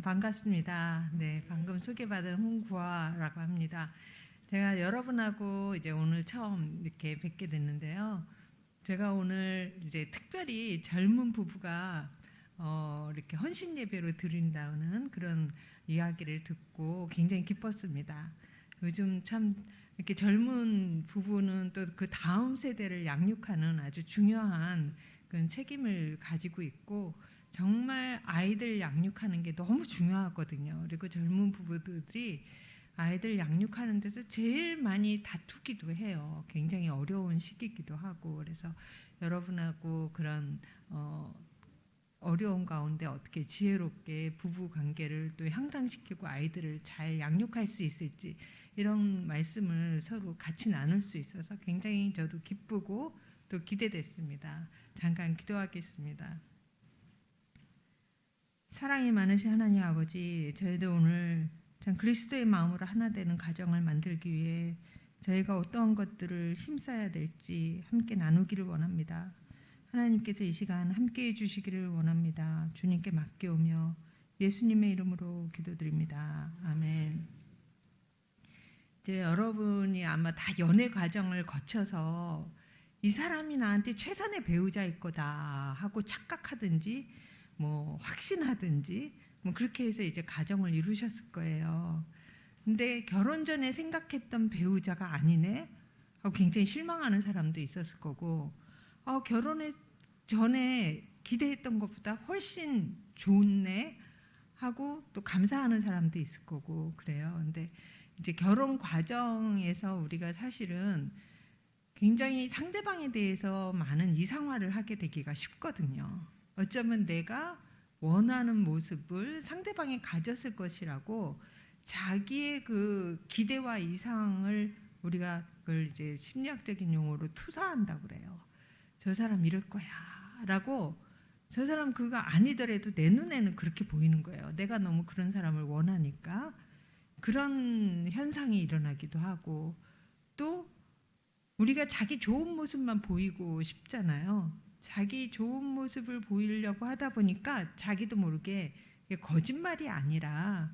반갑습니다. 네, 방금 소개받은 홍구아라고 합니다. 제가 여러분하고 이제 오늘 처음 이렇게 뵙게 됐는데요. 제가 오늘 이제 특별히 젊은 부부가 이렇게 헌신 예배로 드린다는 그런 이야기를 듣고 굉장히 기뻤습니다. 요즘 참 이렇게 젊은 부부는 또 그 다음 세대를 양육하는 아주 중요한 그런 책임을 가지고 있고 정말 아이들 양육하는 게 너무 중요하거든요. 그리고 젊은 부부들이 아이들 양육하는 데서 제일 많이 다투기도 해요. 굉장히 어려운 시기이기도 하고. 그래서 여러분하고 그런 어려운 가운데 어떻게 지혜롭게 부부 관계를 또 향상시키고 아이들을 잘 양육할 수 있을지 이런 말씀을 서로 같이 나눌 수 있어서 굉장히 저도 기쁘고 또 기대됐습니다. 잠깐 기도하겠습니다. 사랑이 많으신 하나님 아버지, 저희도 오늘 참 그리스도의 마음으로 하나 되는 가정을 만들기 위해 저희가 어떠한 것들을 힘써야 될지 함께 나누기를 원합니다. 하나님께서 이 시간 함께해 주시기를 원합니다. 주님께 맡겨오며 예수님의 이름으로 기도드립니다. 아멘. 이제 여러분이 아마 다 연애 과정을 거쳐서 이 사람이 나한테 최선의 배우자일 거다 하고 착각하든지 뭐 확신하든지 뭐 그렇게 해서 이제 가정을 이루셨을 거예요. 근데 결혼 전에 생각했던 배우자가 아니네 하고 굉장히 실망하는 사람도 있었을 거고, 결혼에 전에 기대했던 것보다 훨씬 좋네 하고 또 감사하는 사람도 있을 거고 그래요. 근데 이제 결혼 과정에서 우리가 사실은 굉장히 상대방에 대해서 많은 이상화를 하게 되기가 쉽거든요. 어쩌면 내가 원하는 모습을 상대방이 가졌을 것이라고 자기의 그 기대와 이상을 우리가 그걸 이제 심리학적인 용어로 투사한다고 그래요. 저 사람 이럴 거야 라고. 저 사람 그거 아니더라도 내 눈에는 그렇게 보이는 거예요. 내가 너무 그런 사람을 원하니까. 그런 현상이 일어나기도 하고, 또 우리가 자기 좋은 모습만 보이고 싶잖아요. 자기 좋은 모습을 보이려고 하다 보니까 자기도 모르게 거짓말이 아니라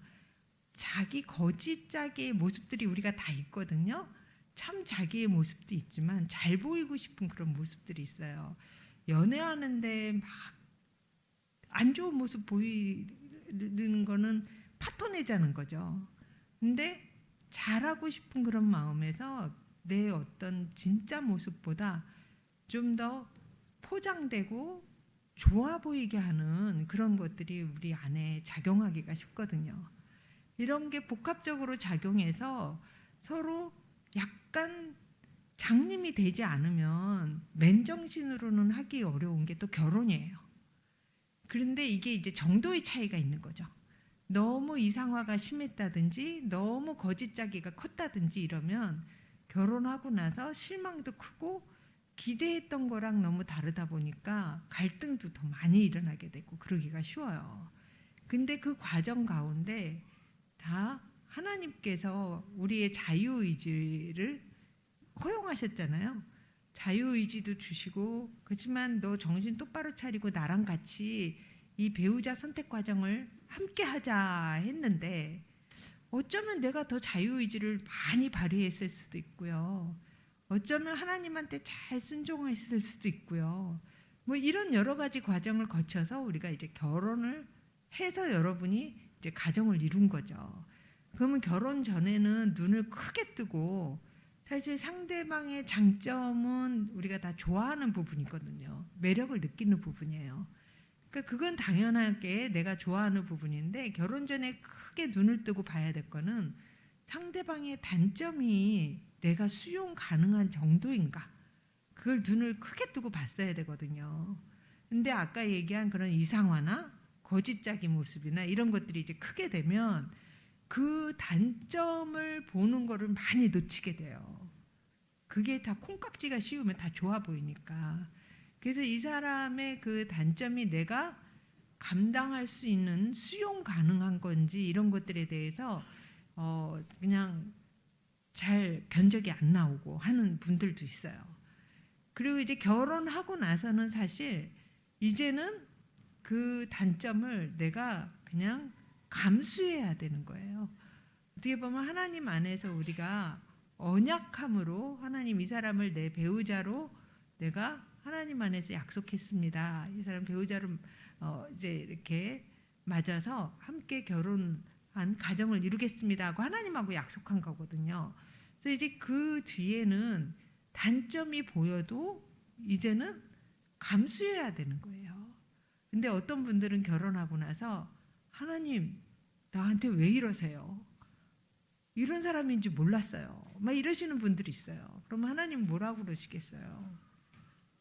자기 거짓짝의 모습들이 우리가 다 있거든요. 참 자기의 모습도 있지만 잘 보이고 싶은 그런 모습들이 있어요. 연애하는데 막 안 좋은 모습 보이는 거는 파토내자는 거죠. 근데 잘하고 싶은 그런 마음에서 내 어떤 진짜 모습보다 좀 더 포장되고 좋아 보이게 하는 그런 것들이 우리 안에 작용하기가 쉽거든요. 이런 게 복합적으로 작용해서 서로 약간 장님이 되지 않으면 맨정신으로는 하기 어려운 게 또 결혼이에요. 그런데 이게 이제 정도의 차이가 있는 거죠. 너무 이상화가 심했다든지 너무 거짓짜기가 컸다든지 이러면 결혼하고 나서 실망도 크고 기대했던 거랑 너무 다르다 보니까 갈등도 더 많이 일어나게 되고 그러기가 쉬워요. 근데 그 과정 가운데 다 하나님께서 우리의 자유의지를 허용하셨잖아요. 자유의지도 주시고, 그렇지만 너 정신 똑바로 차리고 나랑 같이 이 배우자 선택 과정을 함께 하자 했는데 어쩌면 내가 더 자유의지를 많이 발휘했을 수도 있고요. 어쩌면 하나님한테 잘 순종했을 수도 있고요. 뭐 이런 여러 가지 과정을 거쳐서 우리가 이제 결혼을 해서 여러분이 이제 가정을 이룬 거죠. 그러면 결혼 전에는 눈을 크게 뜨고 사실 상대방의 장점은 우리가 다 좋아하는 부분이거든요. 매력을 느끼는 부분이에요. 그러니까 그건 당연하게 내가 좋아하는 부분인데 결혼 전에 크게 눈을 뜨고 봐야 될 거는 상대방의 단점이 내가 수용 가능한 정도인가, 그걸 눈을 크게 뜨고 봤어야 되거든요. 근데 아까 얘기한 그런 이상화나 거짓짝이 모습이나 이런 것들이 이제 크게 되면 그 단점을 보는 거를 많이 놓치게 돼요. 그게 다 콩깍지가 씌우면 다 좋아 보이니까. 그래서 이 사람의 그 단점이 내가 감당할 수 있는 수용 가능한 건지 이런 것들에 대해서 그냥 잘 견적이 안 나오고 하는 분들도 있어요. 그리고 이제 결혼하고 나서는 사실 이제는 그 단점을 내가 그냥 감수해야 되는 거예요. 어떻게 보면 하나님 안에서 우리가 언약함으로 하나님 이 사람을 내 배우자로 내가 하나님 안에서 약속했습니다. 이 사람 배우자로 이제 이렇게 맞아서 함께 결혼한 가정을 이루겠습니다 하고 하나님하고 약속한 거거든요. 그래서 이제 그 뒤에는 단점이 보여도 이제는 감수해야 되는 거예요. 근데 어떤 분들은 결혼하고 나서 하나님 나한테 왜 이러세요? 이런 사람인지 몰랐어요. 막 이러시는 분들이 있어요. 그럼 하나님 뭐라고 그러시겠어요?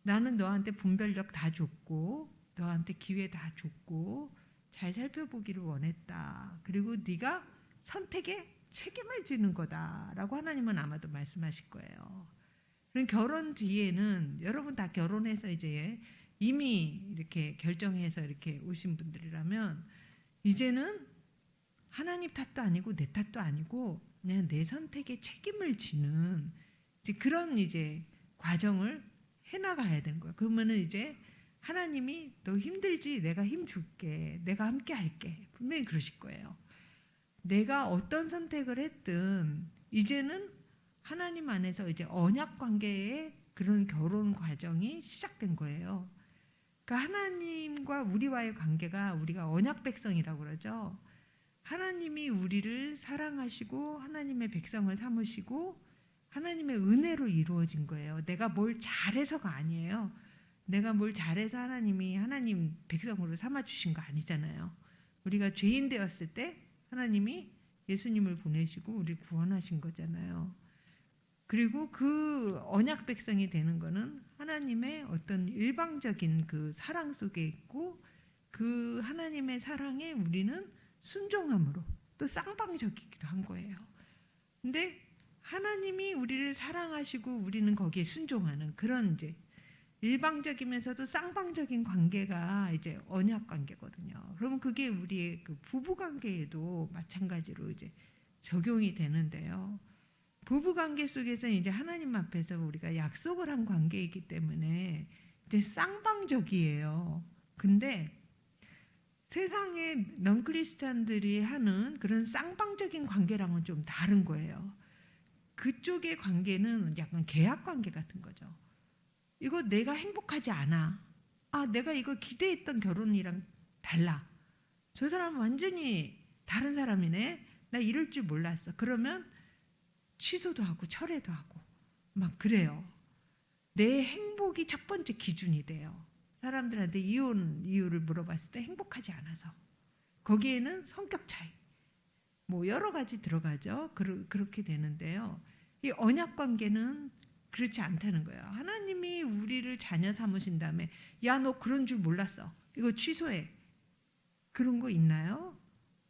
나는 너한테 분별력 다 줬고 너한테 기회 다 줬고 잘 살펴보기를 원했다. 그리고 네가 선택에 책임을 지는 거다라고 하나님은 아마도 말씀하실 거예요. 그럼 결혼 뒤에는 여러분 다 결혼해서 이제 이미 이렇게 결정해서 이렇게 오신 분들이라면 이제는 하나님 탓도 아니고 내 탓도 아니고 그냥 내 선택에 책임을 지는 이제 그런 이제 과정을 해나가야 되는 거예요. 그러면은 이제 하나님이 너 힘들지? 내가 힘 줄게. 내가 함께 할게. 분명히 그러실 거예요. 내가 어떤 선택을 했든 이제는 하나님 안에서 이제 언약 관계의 그런 결혼 과정이 시작된 거예요. 그러니까 하나님과 우리와의 관계가 우리가 언약 백성이라고 그러죠. 하나님이 우리를 사랑하시고 하나님의 백성을 삼으시고 하나님의 은혜로 이루어진 거예요. 내가 뭘 잘해서가 아니에요. 내가 뭘 잘해서 하나님이 하나님 백성으로 삼아주신 거 아니잖아요. 우리가 죄인 되었을 때 하나님이 예수님을 보내시고 우리를 구원하신 거잖아요. 그리고 그 언약 백성이 되는 거는 하나님의 어떤 일방적인 그 사랑 속에 있고 그 하나님의 사랑에 우리는 순종함으로 또 쌍방적이기도 한 거예요. 근데 하나님이 우리를 사랑하시고 우리는 거기에 순종하는 그런 이제 일방적이면서도 쌍방적인 관계가 이제 언약 관계거든요. 그러면 그게 우리의 그 부부 관계에도 마찬가지로 이제 적용이 되는데요. 부부 관계 속에서 이제 하나님 앞에서 우리가 약속을 한 관계이기 때문에 이제 쌍방적이에요. 근데 세상의 넌크리스찬들이 하는 그런 쌍방적인 관계랑은 좀 다른 거예요. 그쪽의 관계는 약간 계약 관계 같은 거죠. 이거 내가 행복하지 않아. 아, 내가 이거 기대했던 결혼이랑 달라. 저 사람은 완전히 다른 사람이네. 나 이럴 줄 몰랐어. 그러면 취소도 하고 철회도 하고 막 그래요. 내 행복이 첫 번째 기준이 돼요. 사람들한테 이혼 이유를 물어봤을 때 행복하지 않아서. 거기에는 성격 차이, 뭐 여러 가지 들어가죠. 그렇게 되는데요. 이 언약 관계는 그렇지 않다는 거예요. 하나님이 우리를 자녀 삼으신 다음에 야, 너 그런 줄 몰랐어. 이거 취소해. 그런 거 있나요?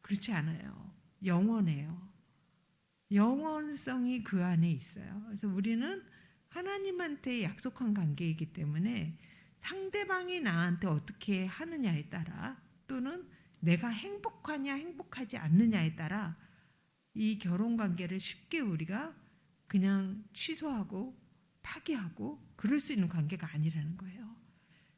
그렇지 않아요. 영원해요. 영원성이 그 안에 있어요. 그래서 우리는 하나님한테 약속한 관계이기 때문에 상대방이 나한테 어떻게 하느냐에 따라 또는 내가 행복하냐 행복하지 않느냐에 따라 이 결혼 관계를 쉽게 우리가 그냥 취소하고 파기하고 그럴 수 있는 관계가 아니라는 거예요.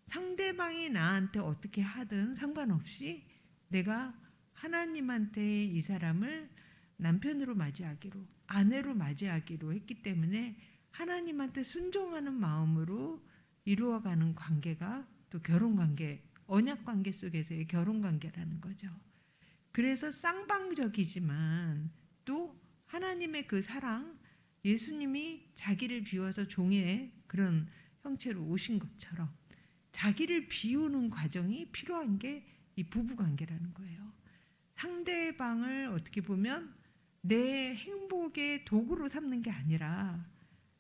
상대방이 나한테 어떻게 하든 상관없이 내가 하나님한테 이 사람을 남편으로 맞이하기로 아내로 맞이하기로 했기 때문에 하나님한테 순종하는 마음으로 이루어가는 관계가 또 결혼관계, 언약관계 속에서의 결혼관계라는 거죠. 그래서 쌍방적이지만 또 하나님의 그 사랑, 예수님이 자기를 비워서 종의 그런 형체로 오신 것처럼 자기를 비우는 과정이 필요한 게 이 부부관계라는 거예요. 상대방을 어떻게 보면 내 행복의 도구로 삼는 게 아니라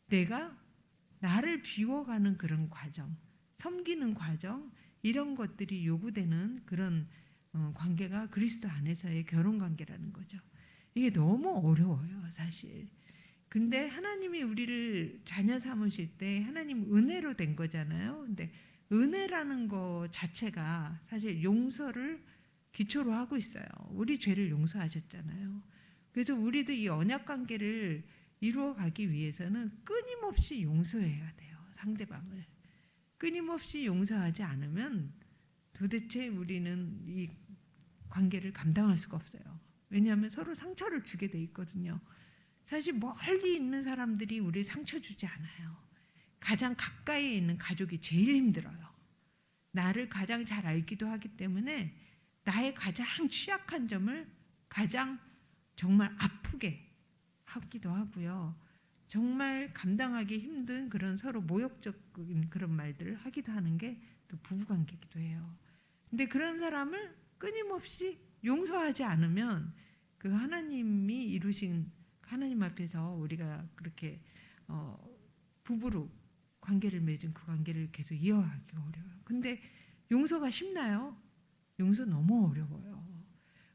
내가 나를 비워가는 그런 과정, 섬기는 과정, 이런 것들이 요구되는 그런 관계가 그리스도 안에서의 결혼 관계라는 거죠. 이게 너무 어려워요, 사실. 근데 하나님이 우리를 자녀 삼으실 때 하나님 은혜로 된 거잖아요. 근데 은혜라는 거 자체가 사실 용서를 기초로 하고 있어요. 우리 죄를 용서하셨잖아요. 그래서 우리도 이 언약 관계를 이루어가기 위해서는 끊임없이 용서해야 돼요. 상대방을. 끊임없이 용서하지 않으면 도대체 우리는 이 관계를 감당할 수가 없어요. 왜냐하면 서로 상처를 주게 돼 있거든요. 사실 멀리 있는 사람들이 우리 상처 주지 않아요. 가장 가까이에 있는 가족이 제일 힘들어요. 나를 가장 잘 알기도 하기 때문에 나의 가장 취약한 점을 가장 정말 아프게 하기도 하고요. 정말 감당하기 힘든 그런 서로 모욕적인 그런 말들을 하기도 하는 게 또 부부관계이기도 해요. 근데 그런 사람을 끊임없이 용서하지 않으면 그 하나님이 이루신 하나님 앞에서 우리가 그렇게 부부로 관계를 맺은 그 관계를 계속 이어가기가 어려워요. 근데 용서가 쉽나요? 용서 너무 어려워요.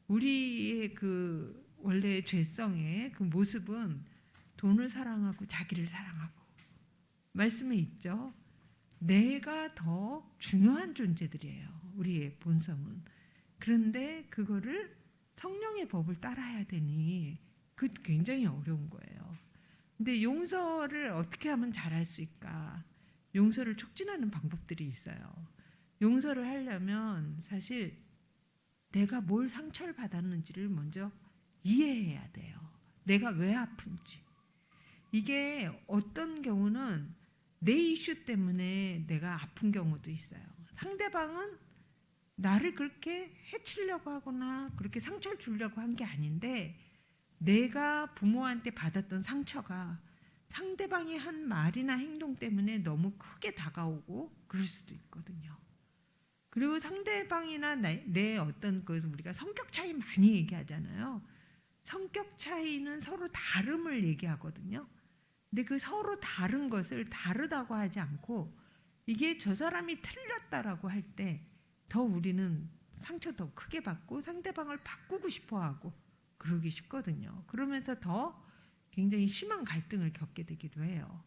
우리의 그 원래 죄성의 그 모습은 돈을 사랑하고 자기를 사랑하고 말씀에 있죠. 내가 더 중요한 존재들이에요. 우리의 본성은. 그런데 그거를 성령의 법을 따라야 되니 그 굉장히 어려운 거예요. 근데 용서를 어떻게 하면 잘할 수 있을까? 용서를 촉진하는 방법들이 있어요. 용서를 하려면 사실 내가 뭘 상처를 받았는지를 먼저 이해해야 돼요. 내가 왜 아픈지. 이게 어떤 경우는 내 이슈 때문에 내가 아픈 경우도 있어요. 상대방은 나를 그렇게 해치려고 하거나 그렇게 상처를 주려고 한 게 아닌데 내가 부모한테 받았던 상처가 상대방이 한 말이나 행동 때문에 너무 크게 다가오고 그럴 수도 있거든요. 그리고 상대방이나 내 어떤 것을 우리가 성격 차이 많이 얘기하잖아요. 성격 차이는 서로 다름을 얘기하거든요. 근데 그 서로 다른 것을 다르다고 하지 않고 이게 저 사람이 틀렸다라고 할 때 더 우리는 상처 더 크게 받고 상대방을 바꾸고 싶어 하고 그러기 쉽거든요. 그러면서 더 굉장히 심한 갈등을 겪게 되기도 해요.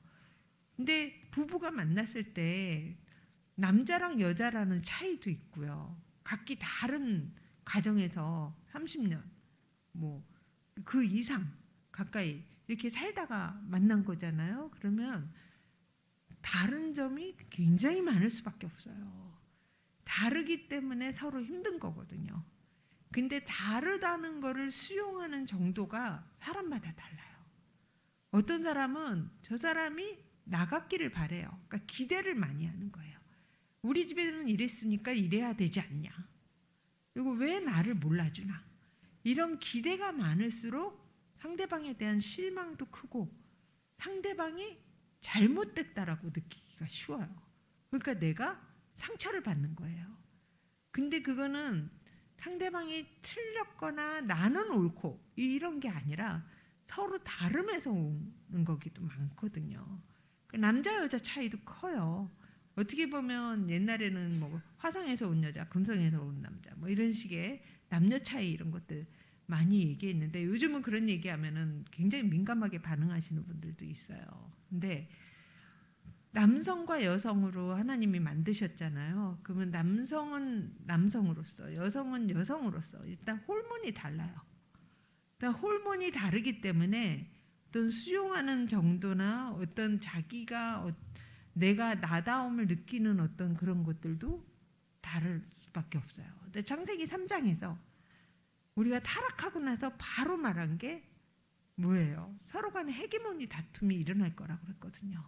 근데 부부가 만났을 때 남자랑 여자라는 차이도 있고요. 각기 다른 가정에서 30년 뭐 그 이상 가까이 이렇게 살다가 만난 거잖아요. 그러면 다른 점이 굉장히 많을 수밖에 없어요. 다르기 때문에 서로 힘든 거거든요. 근데 다르다는 거를 수용하는 정도가 사람마다 달라요. 어떤 사람은 저 사람이 나갔기를 바래요. 그러니까 기대를 많이 하는 거예요. 우리 집에는 이랬으니까 이래야 되지 않냐. 그리고 왜 나를 몰라주나. 이런 기대가 많을수록 상대방에 대한 실망도 크고 상대방이 잘못됐다라고 느끼기가 쉬워요. 그러니까 내가 상처를 받는 거예요. 근데 그거는 상대방이 틀렸거나 나는 옳고 이런 게 아니라 서로 다름에서 오는 거기도 많거든요. 남자 여자 차이도 커요. 어떻게 보면 옛날에는 뭐 화성에서 온 여자, 금성에서 온 남자 뭐 이런 식의 남녀 차이 이런 것들 많이 얘기했는데 요즘은 그런 얘기하면은 굉장히 민감하게 반응하시는 분들도 있어요. 근데 남성과 여성으로 하나님이 만드셨잖아요. 그러면 남성은 남성으로서, 여성은 여성으로서 일단 호르몬이 달라요. 일단 호르몬이 다르기 때문에 어떤 수용하는 정도나 어떤 자기가 내가 나다움을 느끼는 어떤 그런 것들도 다를 수밖에 없어요. 근데 창세기 3장에서 우리가 타락하고 나서 바로 말한 게 뭐예요? 서로 간에 헤게모니 다툼이 일어날 거라고 그랬거든요.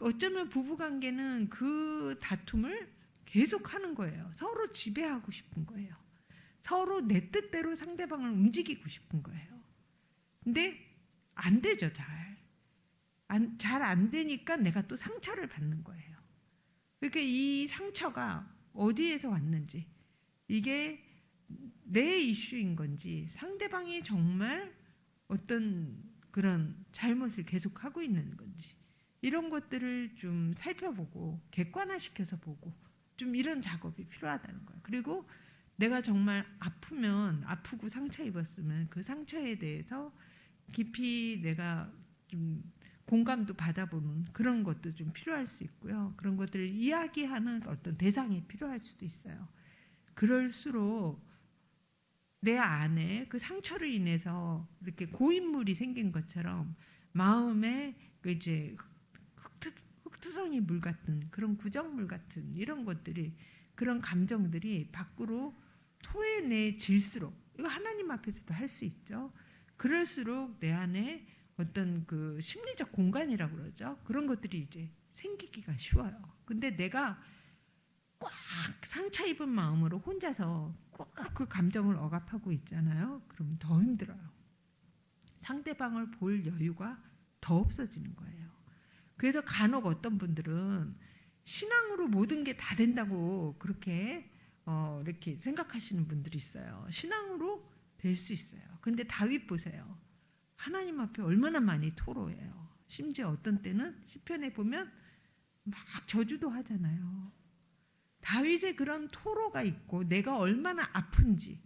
어쩌면 부부관계는 그 다툼을 계속하는 거예요. 서로 지배하고 싶은 거예요. 서로 내 뜻대로 상대방을 움직이고 싶은 거예요. 근데 안 되죠, 잘 안 되니까 내가 또 상처를 받는 거예요. 그러니까 이 상처가 어디에서 왔는지, 이게 내 이슈인 건지, 상대방이 정말 어떤 그런 잘못을 계속하고 있는 건지, 이런 것들을 좀 살펴보고 객관화시켜서 보고 좀 이런 작업이 필요하다는 거예요. 그리고 내가 정말 아프면, 아프고 상처 입었으면 그 상처에 대해서 깊이 내가 좀 공감도 받아보는 그런 것도 좀 필요할 수 있고요. 그런 것들을 이야기하는 어떤 대상이 필요할 수도 있어요. 그럴수록 내 안에 그 상처를 인해서 이렇게 고인물이 생긴 것처럼 마음에 그 이제 흙투성이 물 같은 그런 구정물 같은 이런 것들이, 그런 감정들이 밖으로 소외내질수록, 이거 하나님 앞에서도 할 수 있죠. 그럴수록 내 안에 어떤 그 심리적 공간이라고 그러죠. 그런 것들이 이제 생기기가 쉬워요. 근데 내가 꽉 상처 입은 마음으로 혼자서 꼭 그 감정을 억압하고 있잖아요. 그러면 더 힘들어요. 상대방을 볼 여유가 더 없어지는 거예요. 그래서 간혹 어떤 분들은 신앙으로 모든 게 다 된다고 그렇게 이렇게 생각하시는 분들이 있어요. 신앙으로 될 수 있어요. 근데 다윗 보세요. 하나님 앞에 얼마나 많이 토로해요. 심지어 어떤 때는 시편에 보면 막 저주도 하잖아요. 다윗의 그런 토로가 있고 내가 얼마나 아픈지,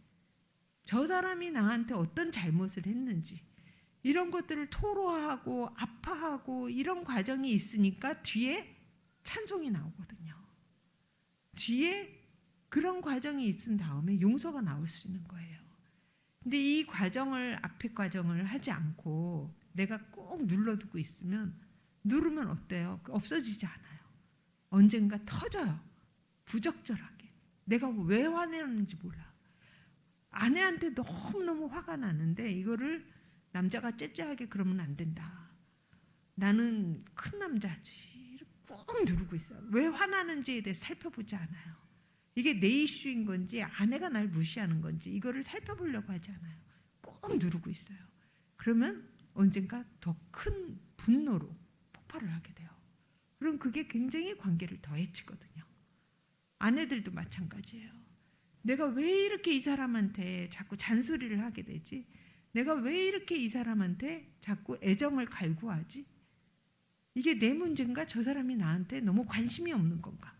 저 사람이 나한테 어떤 잘못을 했는지, 이런 것들을 토로하고 아파하고 이런 과정이 있으니까 뒤에 찬송이 나오거든요. 뒤에 그런 과정이 있은 다음에 용서가 나올 수 있는 거예요. 근데 이 과정을, 앞에 과정을 하지 않고 내가 꼭 눌러두고 있으면, 누르면 어때요? 없어지지 않아요. 언젠가 터져요. 부적절하게. 내가 왜 화내는지 몰라. 아내한테 너무너무 화가 나는데 이거를 남자가 째째하게 그러면 안 된다. 나는 큰 남자지. 꾹 누르고 있어요. 왜 화나는지에 대해 살펴보지 않아요. 이게 내 이슈인 건지 아내가 날 무시하는 건지 이거를 살펴보려고 하지 않아요. 꾹 누르고 있어요. 그러면 언젠가 더 큰 분노로 폭발을 하게 돼요. 그럼 그게 굉장히 관계를 더 해치거든요. 아내들도 마찬가지예요. 내가 왜 이렇게 이 사람한테 자꾸 잔소리를 하게 되지? 내가 왜 이렇게 이 사람한테 자꾸 애정을 갈구하지? 이게 내 문제인가? 저 사람이 나한테 너무 관심이 없는 건가?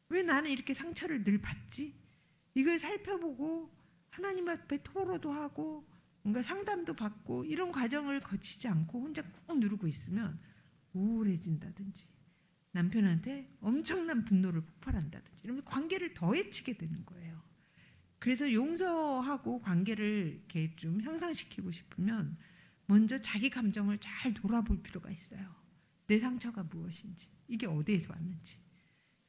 왜 나는 이렇게 상처를 늘 받지? 이걸 살펴보고 하나님 앞에 토로도 하고 뭔가 상담도 받고 이런 과정을 거치지 않고 혼자 꾹 누르고 있으면 우울해진다든지 남편한테 엄청난 분노를 폭발한다든지 이러면 관계를 더 해치게 되는 거예요. 그래서 용서하고 관계를 이렇게 좀 향상시키고 싶으면 먼저 자기 감정을 잘 돌아볼 필요가 있어요. 내 상처가 무엇인지, 이게 어디에서 왔는지.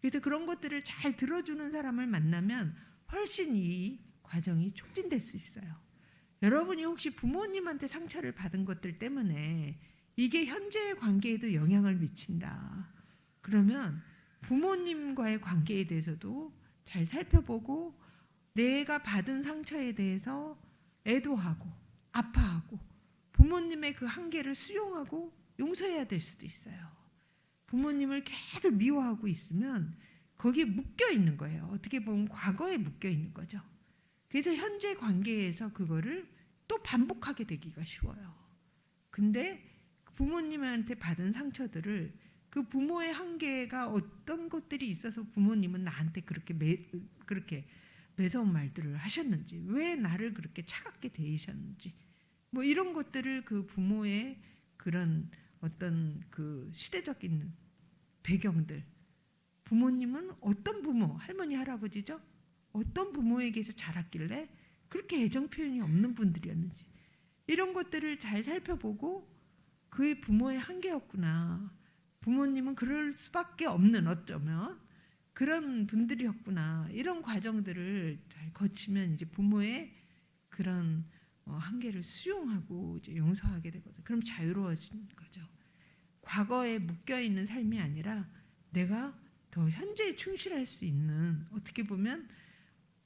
그래서 그런 것들을 잘 들어주는 사람을 만나면 훨씬 이 과정이 촉진될 수 있어요. 여러분이 혹시 부모님한테 상처를 받은 것들 때문에 이게 현재의 관계에도 영향을 미친다. 그러면 부모님과의 관계에 대해서도 잘 살펴보고 내가 받은 상처에 대해서 애도하고 아파하고 부모님의 그 한계를 수용하고 용서해야 될 수도 있어요. 부모님을 계속 미워하고 있으면 거기에 묶여 있는 거예요. 어떻게 보면 과거에 묶여 있는 거죠. 그래서 현재 관계에서 그거를 또 반복하게 되기가 쉬워요. 근데 부모님한테 받은 상처들을 그 부모의 한계가 어떤 것들이 있어서 부모님은 나한테 그렇게 매서운 말들을 하셨는지, 왜 나를 그렇게 차갑게 대하셨는지, 뭐 이런 것들을 그 부모의 그런 어떤 그 시대적인 배경들, 부모님은 어떤 부모, 할머니 할아버지죠? 어떤 부모에게서 자랐길래 그렇게 애정 표현이 없는 분들이었는지, 이런 것들을 잘 살펴보고 그의 부모의 한계였구나, 부모님은 그럴 수밖에 없는 어쩌면 그런 분들이었구나, 이런 과정들을 잘 거치면 이제 부모의 그런 한계를 수용하고 이제 용서하게 되거든요. 그럼 자유로워지는 거죠. 과거에 묶여 있는 삶이 아니라 내가 더 현재에 충실할 수 있는, 어떻게 보면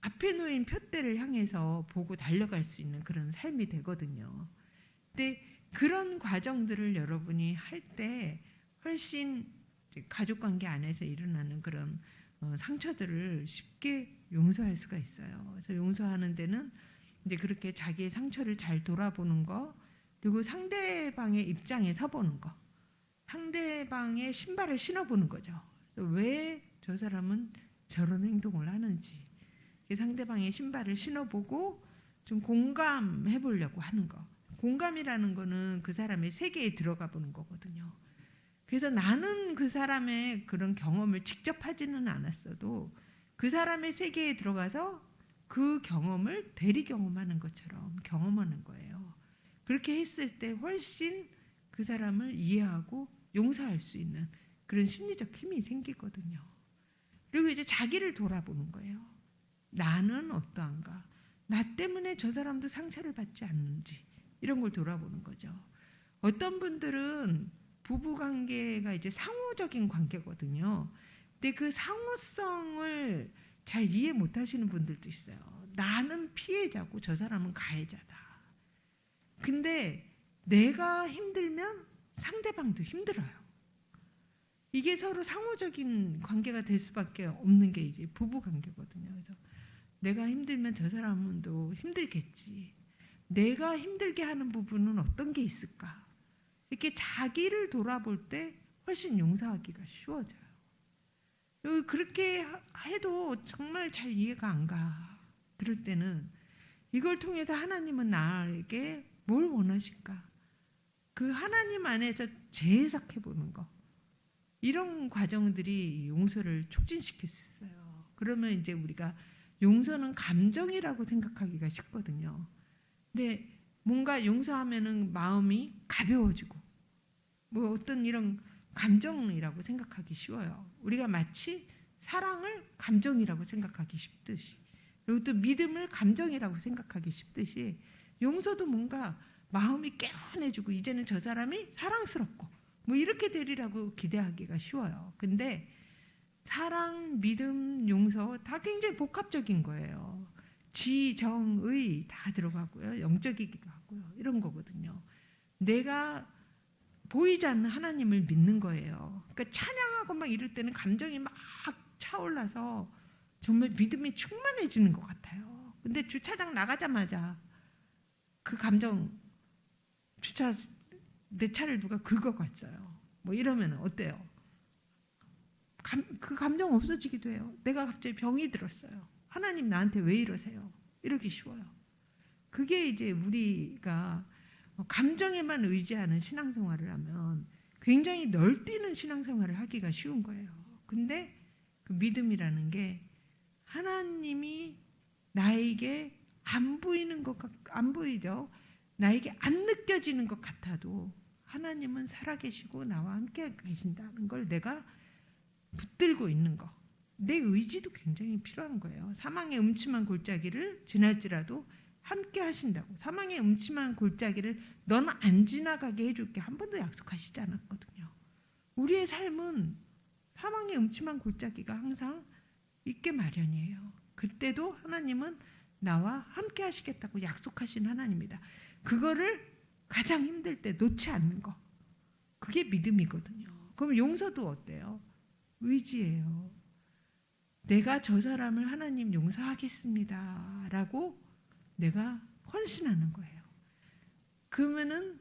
앞에 놓인 푯대를 향해서 보고 달려갈 수 있는 그런 삶이 되거든요. 근데 그런 과정들을 여러분이 할 때 훨씬 가족관계 안에서 일어나는 그런 상처들을 쉽게 용서할 수가 있어요. 그래서 용서하는 데는 이제 그렇게 자기의 상처를 잘 돌아보는 거, 그리고 상대방의 입장에 서보는 거, 상대방의 신발을 신어보는 거죠. 왜 저 사람은 저런 행동을 하는지 상대방의 신발을 신어보고 좀 공감해 보려고 하는 거. 공감이라는 거는 그 사람의 세계에 들어가 보는 거거든요. 그래서 나는 그 사람의 그런 경험을 직접 하지는 않았어도 그 사람의 세계에 들어가서 그 경험을 대리 경험하는 것처럼 경험하는 거예요. 그렇게 했을 때 훨씬 그 사람을 이해하고 용서할 수 있는 그런 심리적 힘이 생기거든요. 그리고 이제 자기를 돌아보는 거예요. 나는 어떠한가? 나 때문에 저 사람도 상처를 받지 않는지 이런 걸 돌아보는 거죠. 어떤 분들은 부부 관계가 이제 상호적인 관계거든요. 근데 그 상호성을 잘 이해 못 하시는 분들도 있어요. 나는 피해자고 저 사람은 가해자다. 근데 내가 힘들면 상대방도 힘들어요. 이게 서로 상호적인 관계가 될 수밖에 없는 게 이제 부부 관계거든요. 그래서 내가 힘들면 저 사람도 힘들겠지. 내가 힘들게 하는 부분은 어떤 게 있을까? 이렇게 자기를 돌아볼 때 훨씬 용서하기가 쉬워져요. 그렇게 해도 정말 잘 이해가 안 가. 그럴 때는 이걸 통해서 하나님은 나에게 뭘 원하실까? 그 하나님 안에서 재해석해 보는 거. 이런 과정들이 용서를 촉진시킬 수 있어요. 그러면 이제 우리가 용서는 감정이라고 생각하기가 쉽거든요. 근데 뭔가 용서하면은 마음이 가벼워지고 뭐 어떤 이런 감정이라고 생각하기 쉬워요. 우리가 마치 사랑을 감정이라고 생각하기 쉽듯이, 그리고 또 믿음을 감정이라고 생각하기 쉽듯이 용서도 뭔가 마음이 개운해지고 이제는 저 사람이 사랑스럽고 뭐 이렇게 되리라고 기대하기가 쉬워요. 근데 사랑, 믿음, 용서 다 굉장히 복합적인 거예요. 지, 정, 의 다 들어가고요. 영적이기도 하고요. 이런 거거든요. 내가 보이지 않는 하나님을 믿는 거예요. 그러니까 찬양하고 막 이럴 때는 감정이 막 차올라서 정말 믿음이 충만해지는 것 같아요. 근데 주차장 나가자마자 그 감정, 내 차를 누가 긁어갔어요. 뭐 이러면 어때요? 그 감정 없어지기도 해요. 내가 갑자기 병이 들었어요. 하나님 나한테 왜 이러세요? 이러기 쉬워요. 그게 이제 우리가 감정에만 의지하는 신앙생활을 하면 굉장히 널뛰는 신앙생활을 하기가 쉬운 거예요. 근데 그 믿음이라는 게 하나님이 나에게 안 보이는 안 보이죠. 나에게 안 느껴지는 것 같아도 하나님은 살아계시고 나와 함께 계신다는 걸 내가 붙들고 있는 거. 내 의지도 굉장히 필요한 거예요. 사망의 음침한 골짜기를 지날지라도 함께 하신다고. 사망의 음침한 골짜기를 너는 안 지나가게 해줄게 한 번도 약속하시지 않았거든요. 우리의 삶은 사망의 음침한 골짜기가 항상 있게 마련이에요. 그때도 하나님은 나와 함께 하시겠다고 약속하신 하나님이다. 그거를 가장 힘들 때 놓지 않는 거. 그게 믿음이거든요. 그럼 용서도 어때요? 의지예요. 내가 저 사람을 하나님 용서하겠습니다 라고 내가 헌신하는 거예요. 그러면은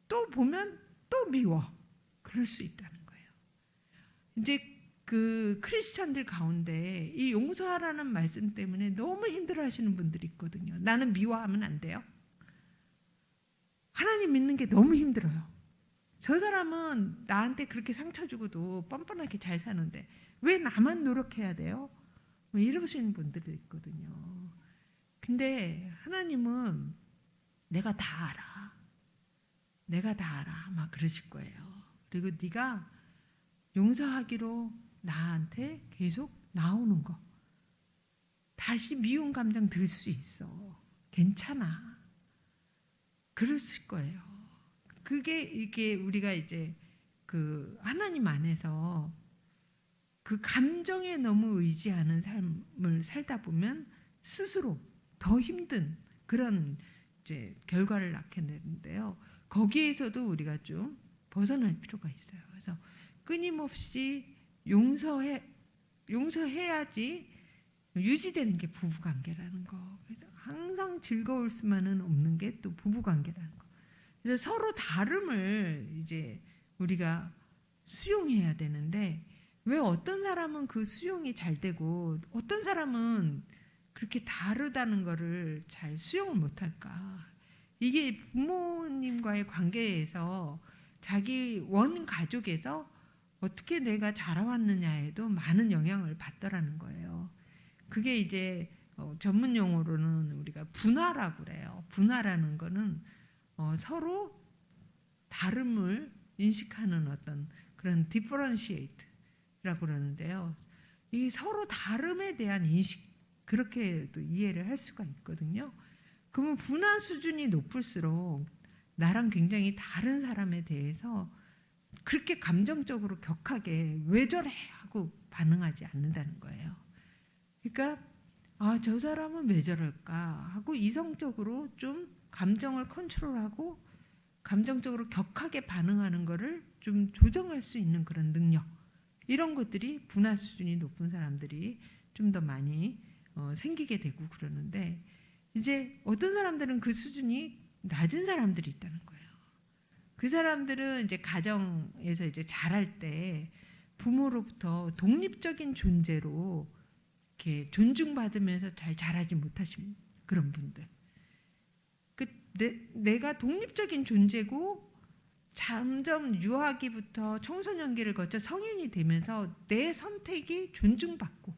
또 보면 또 미워. 그럴 수 있다는 거예요. 이제 그 크리스찬들 가운데 이 용서하라는 말씀 때문에 너무 힘들어하시는 분들이 있거든요. 나는 미워하면 안 돼요. 하나님 믿는 게 너무 힘들어요. 저 사람은 나한테 그렇게 상처 주고도 뻔뻔하게 잘 사는데 왜 나만 노력해야 돼요? 뭐 이러시는 분들도 있거든요. 근데 하나님은 내가 다 알아. 내가 다 알아. 막 그러실 거예요. 그리고 네가 용서하기로 나한테 계속 나오는 거. 다시 미운 감정 들 수 있어. 괜찮아. 그랬을 거예요. 그게 이렇게 우리가 이제 그 하나님 안에서 그 감정에 너무 의지하는 삶을 살다 보면 스스로 더 힘든 그런 이제 결과를 낳게 되는데요. 거기에서도 우리가 좀 벗어날 필요가 있어요. 그래서 끊임없이 용서해야지 유지되는 게 부부관계라는 거. 그래서 항상 즐거울 수만은 없는 게 또 부부관계라는 거. 그래서 서로 다름을 이제 우리가 수용해야 되는데 왜 어떤 사람은 그 수용이 잘 되고 어떤 사람은 그렇게 다르다는 거를 잘 수용을 못할까? 이게 부모님과의 관계에서 자기 원 가족에서 어떻게 내가 자라왔느냐에도 많은 영향을 받더라는 거예요. 그게 이제 전문 용어로는 우리가 분화라고 그래요. 분화라는 거는 서로 다름을 인식하는 어떤 그런 differentiate라고 그러는데요. 이 서로 다름에 대한 인식 그렇게도 이해를 할 수가 있거든요. 그러면 분화 수준이 높을수록 나랑 굉장히 다른 사람에 대해서 그렇게 감정적으로 격하게 왜 저래 하고 반응하지 않는다는 거예요. 그러니까 저 사람은 왜 저럴까 하고 이성적으로 좀 감정을 컨트롤하고 감정적으로 격하게 반응하는 거를 좀 조정할 수 있는 그런 능력, 이런 것들이 분화 수준이 높은 사람들이 좀 더 많이 생기게 되고 그러는데, 이제 어떤 사람들은 그 수준이 낮은 사람들이 있다는 거예요. 그 사람들은 이제 가정에서 이제 자랄 때 부모로부터 독립적인 존재로 이렇게 존중받으면서 잘 자라지 못하신 그런 분들. 내가 독립적인 존재고 점점 유아기부터 청소년기를 거쳐 성인이 되면서 내 선택이 존중받고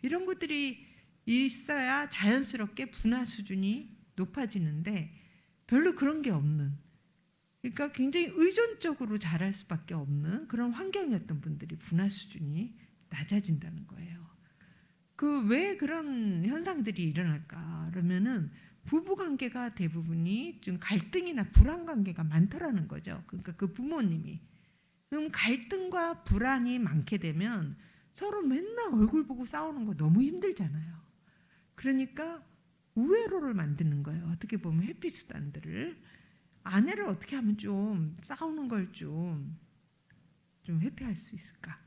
이런 것들이 있어야 자연스럽게 분화 수준이 높아지는데, 별로 그런 게 없는, 그러니까 굉장히 의존적으로 자랄 수밖에 없는 그런 환경이었던 분들이 분화 수준이 낮아진다는 거예요. 왜 그런 현상들이 일어날까? 그러면은 부부 관계가 대부분이 좀 갈등이나 불안 관계가 많더라는 거죠. 그러니까 그 부모님이. 그럼 갈등과 불안이 많게 되면 서로 맨날 얼굴 보고 싸우는 거 너무 힘들잖아요. 그러니까 우회로를 만드는 거예요. 어떻게 보면 회피 수단들을. 아내를 어떻게 하면 좀 싸우는 걸 좀 회피할 수 있을까?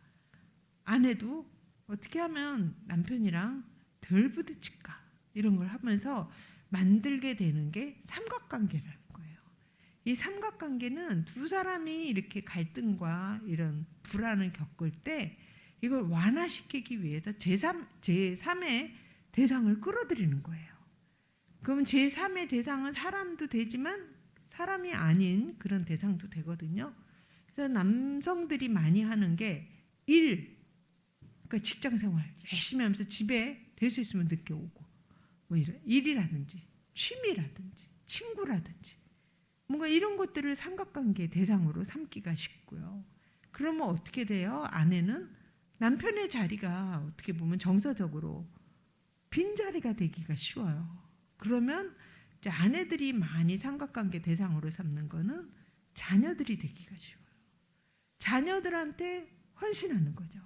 아내도 어떻게 하면 남편이랑 덜 부딪힐까? 이런 걸 하면서 만들게 되는 게 삼각관계라는 거예요. 이 삼각관계는 두 사람이 이렇게 갈등과 이런 불안을 겪을 때 이걸 완화시키기 위해서 제3의 대상을 끌어들이는 거예요. 그럼 제3의 대상은 사람도 되지만 사람이 아닌 그런 대상도 되거든요. 그래서 남성들이 많이 하는 게 그러니까 직장 생활 열심히 하면서 집에 될 수 있으면 늦게 오고, 뭐 이런 일이라든지 취미라든지 친구라든지 뭔가 이런 것들을 삼각관계 대상으로 삼기가 쉽고요. 그러면 어떻게 돼요? 아내는 남편의 자리가 어떻게 보면 정서적으로 빈자리가 되기가 쉬워요. 그러면 이제 아내들이 많이 삼각관계 대상으로 삼는 거는 자녀들이 되기가 쉬워요. 자녀들한테 헌신하는 거죠.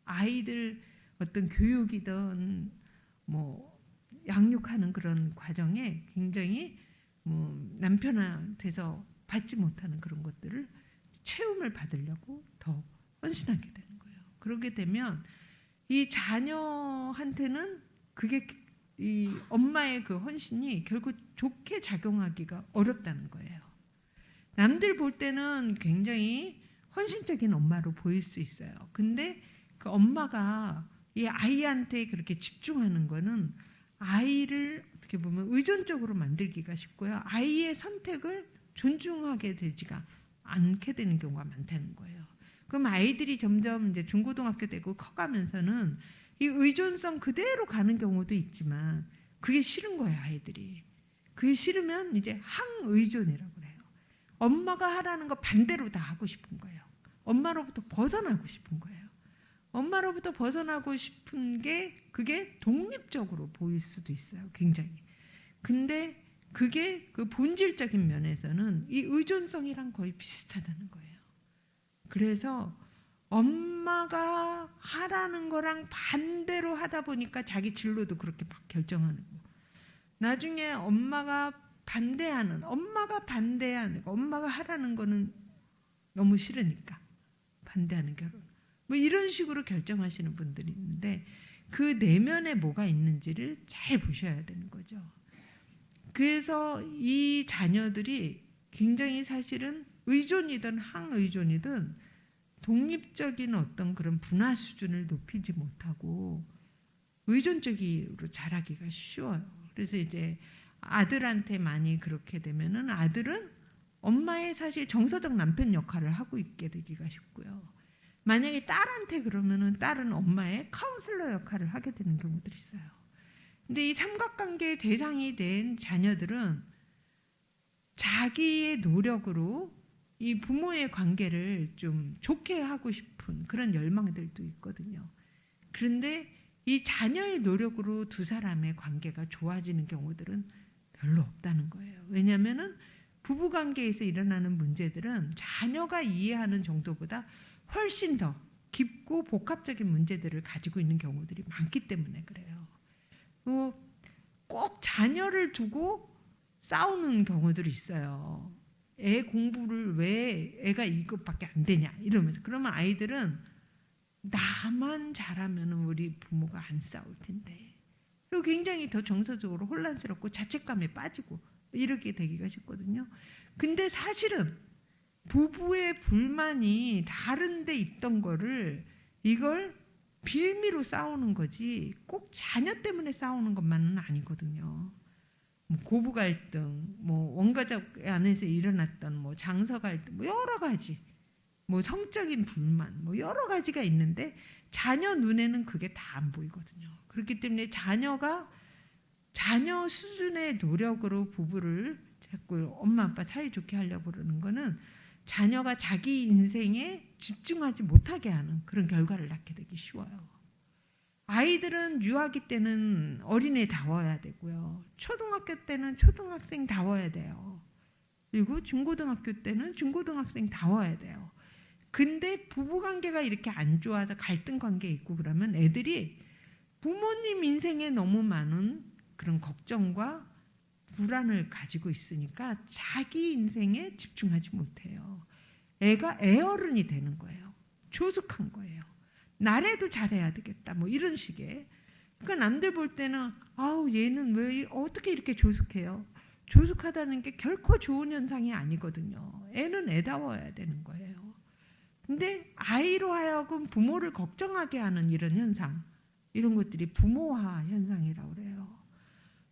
아이들 어떤 교육이든 뭐 양육하는 그런 과정에 굉장히 남편한테서 받지 못하는 그런 것들을 채움을 받으려고 더 헌신하게 되는 거예요. 그렇게 되면 이 자녀한테는 그게 이 엄마의 그 헌신이 결국 좋게 작용하기가 어렵다는 거예요. 남들 볼 때는 굉장히 헌신적인 엄마로 보일 수 있어요. 근데 그 엄마가 이 아이한테 그렇게 집중하는 거는 아이를 어떻게 보면 의존적으로 만들기가 쉽고요. 아이의 선택을 존중하게 되지가 않게 되는 경우가 많다는 거예요. 그럼 아이들이 점점 이제 중고등학교 되고 커가면서는 이 의존성 그대로 가는 경우도 있지만 그게 싫은 거예요, 아이들이. 그게 싫으면 이제 항의존이라고 그래요. 엄마가 하라는 거 반대로 다 하고 싶은 거예요. 엄마로부터 벗어나고 싶은 거예요. 엄마로부터 벗어나고 싶은 게 그게 독립적으로 보일 수도 있어요, 굉장히. 근데 그게 그 본질적인 면에서는 이 의존성이랑 거의 비슷하다는 거예요. 그래서 엄마가 하라는 거랑 반대로 하다 보니까 자기 진로도 그렇게 막 결정하는 거. 나중에 엄마가 반대하는 엄마가 하라는 거는 너무 싫으니까 반대하는 결혼. 뭐 이런 식으로 결정하시는 분들이 있는데 그 내면에 뭐가 있는지를 잘 보셔야 되는 거죠. 그래서 이 자녀들이 굉장히 사실은 의존이든 항의존이든 독립적인 어떤 그런 분화 수준을 높이지 못하고 의존적으로 자라기가 쉬워요. 그래서 이제 아들한테 많이 그렇게 되면은 아들은 엄마의 사실 정서적 남편 역할을 하고 있게 되기가 쉽고요. 만약에 딸한테 그러면은 딸은 엄마의 카운슬러 역할을 하게 되는 경우들이 있어요. 근데 이 삼각관계의 대상이 된 자녀들은 자기의 노력으로 이 부모의 관계를 좀 좋게 하고 싶은 그런 열망들도 있거든요. 그런데 이 자녀의 노력으로 두 사람의 관계가 좋아지는 경우들은 별로 없다는 거예요. 왜냐하면은 부부관계에서 일어나는 문제들은 자녀가 이해하는 정도보다 훨씬 더 깊고 복합적인 문제들을 가지고 있는 경우들이 많기 때문에 그래요. 꼭 자녀를 두고 싸우는 경우들이 있어요. 애 공부를 왜 애가 이것밖에 안 되냐 이러면서. 그러면 아이들은 나만 잘하면 우리 부모가 안 싸울 텐데. 그리고 굉장히 더 정서적으로 혼란스럽고 자책감에 빠지고 이렇게 되기가 쉽거든요. 근데 사실은 부부의 불만이 다른 데 있던 거를 이걸 빌미로 싸우는 거지 꼭 자녀 때문에 싸우는 것만은 아니거든요. 뭐 고부 갈등, 뭐 원가족 안에서 일어났던 뭐 장서 갈등, 뭐 여러 가지, 뭐 성적인 불만, 뭐 여러 가지가 있는데 자녀 눈에는 그게 다 안 보이거든요. 그렇기 때문에 자녀가 자녀 수준의 노력으로 부부를 자꾸 엄마 아빠 사이좋게 하려고 그러는 거는 자녀가 자기 인생에 집중하지 못하게 하는 그런 결과를 낳게 되기 쉬워요. 아이들은 유아기 때는 어린애다워야 되고요. 초등학교 때는 초등학생다워야 돼요. 그리고 중고등학교 때는 중고등학생다워야 돼요. 근데 부부관계가 이렇게 안 좋아서 갈등 관계에 있고 그러면 애들이 부모님 인생에 너무 많은 그런 걱정과 불안을 가지고 있으니까 자기 인생에 집중하지 못해요. 애가 애어른이 되는 거예요. 조숙한 거예요. 나래도 잘해야 되겠다. 뭐 이런 식의. 그러니까 남들 볼 때는 아우 얘는 왜 어떻게 이렇게 조숙해요? 조숙하다는 게 결코 좋은 현상이 아니거든요. 애는 애다워야 되는 거예요. 근데 아이로 하여금 부모를 걱정하게 하는 이런 현상, 이런 것들이 부모화 현상이라고 그래요.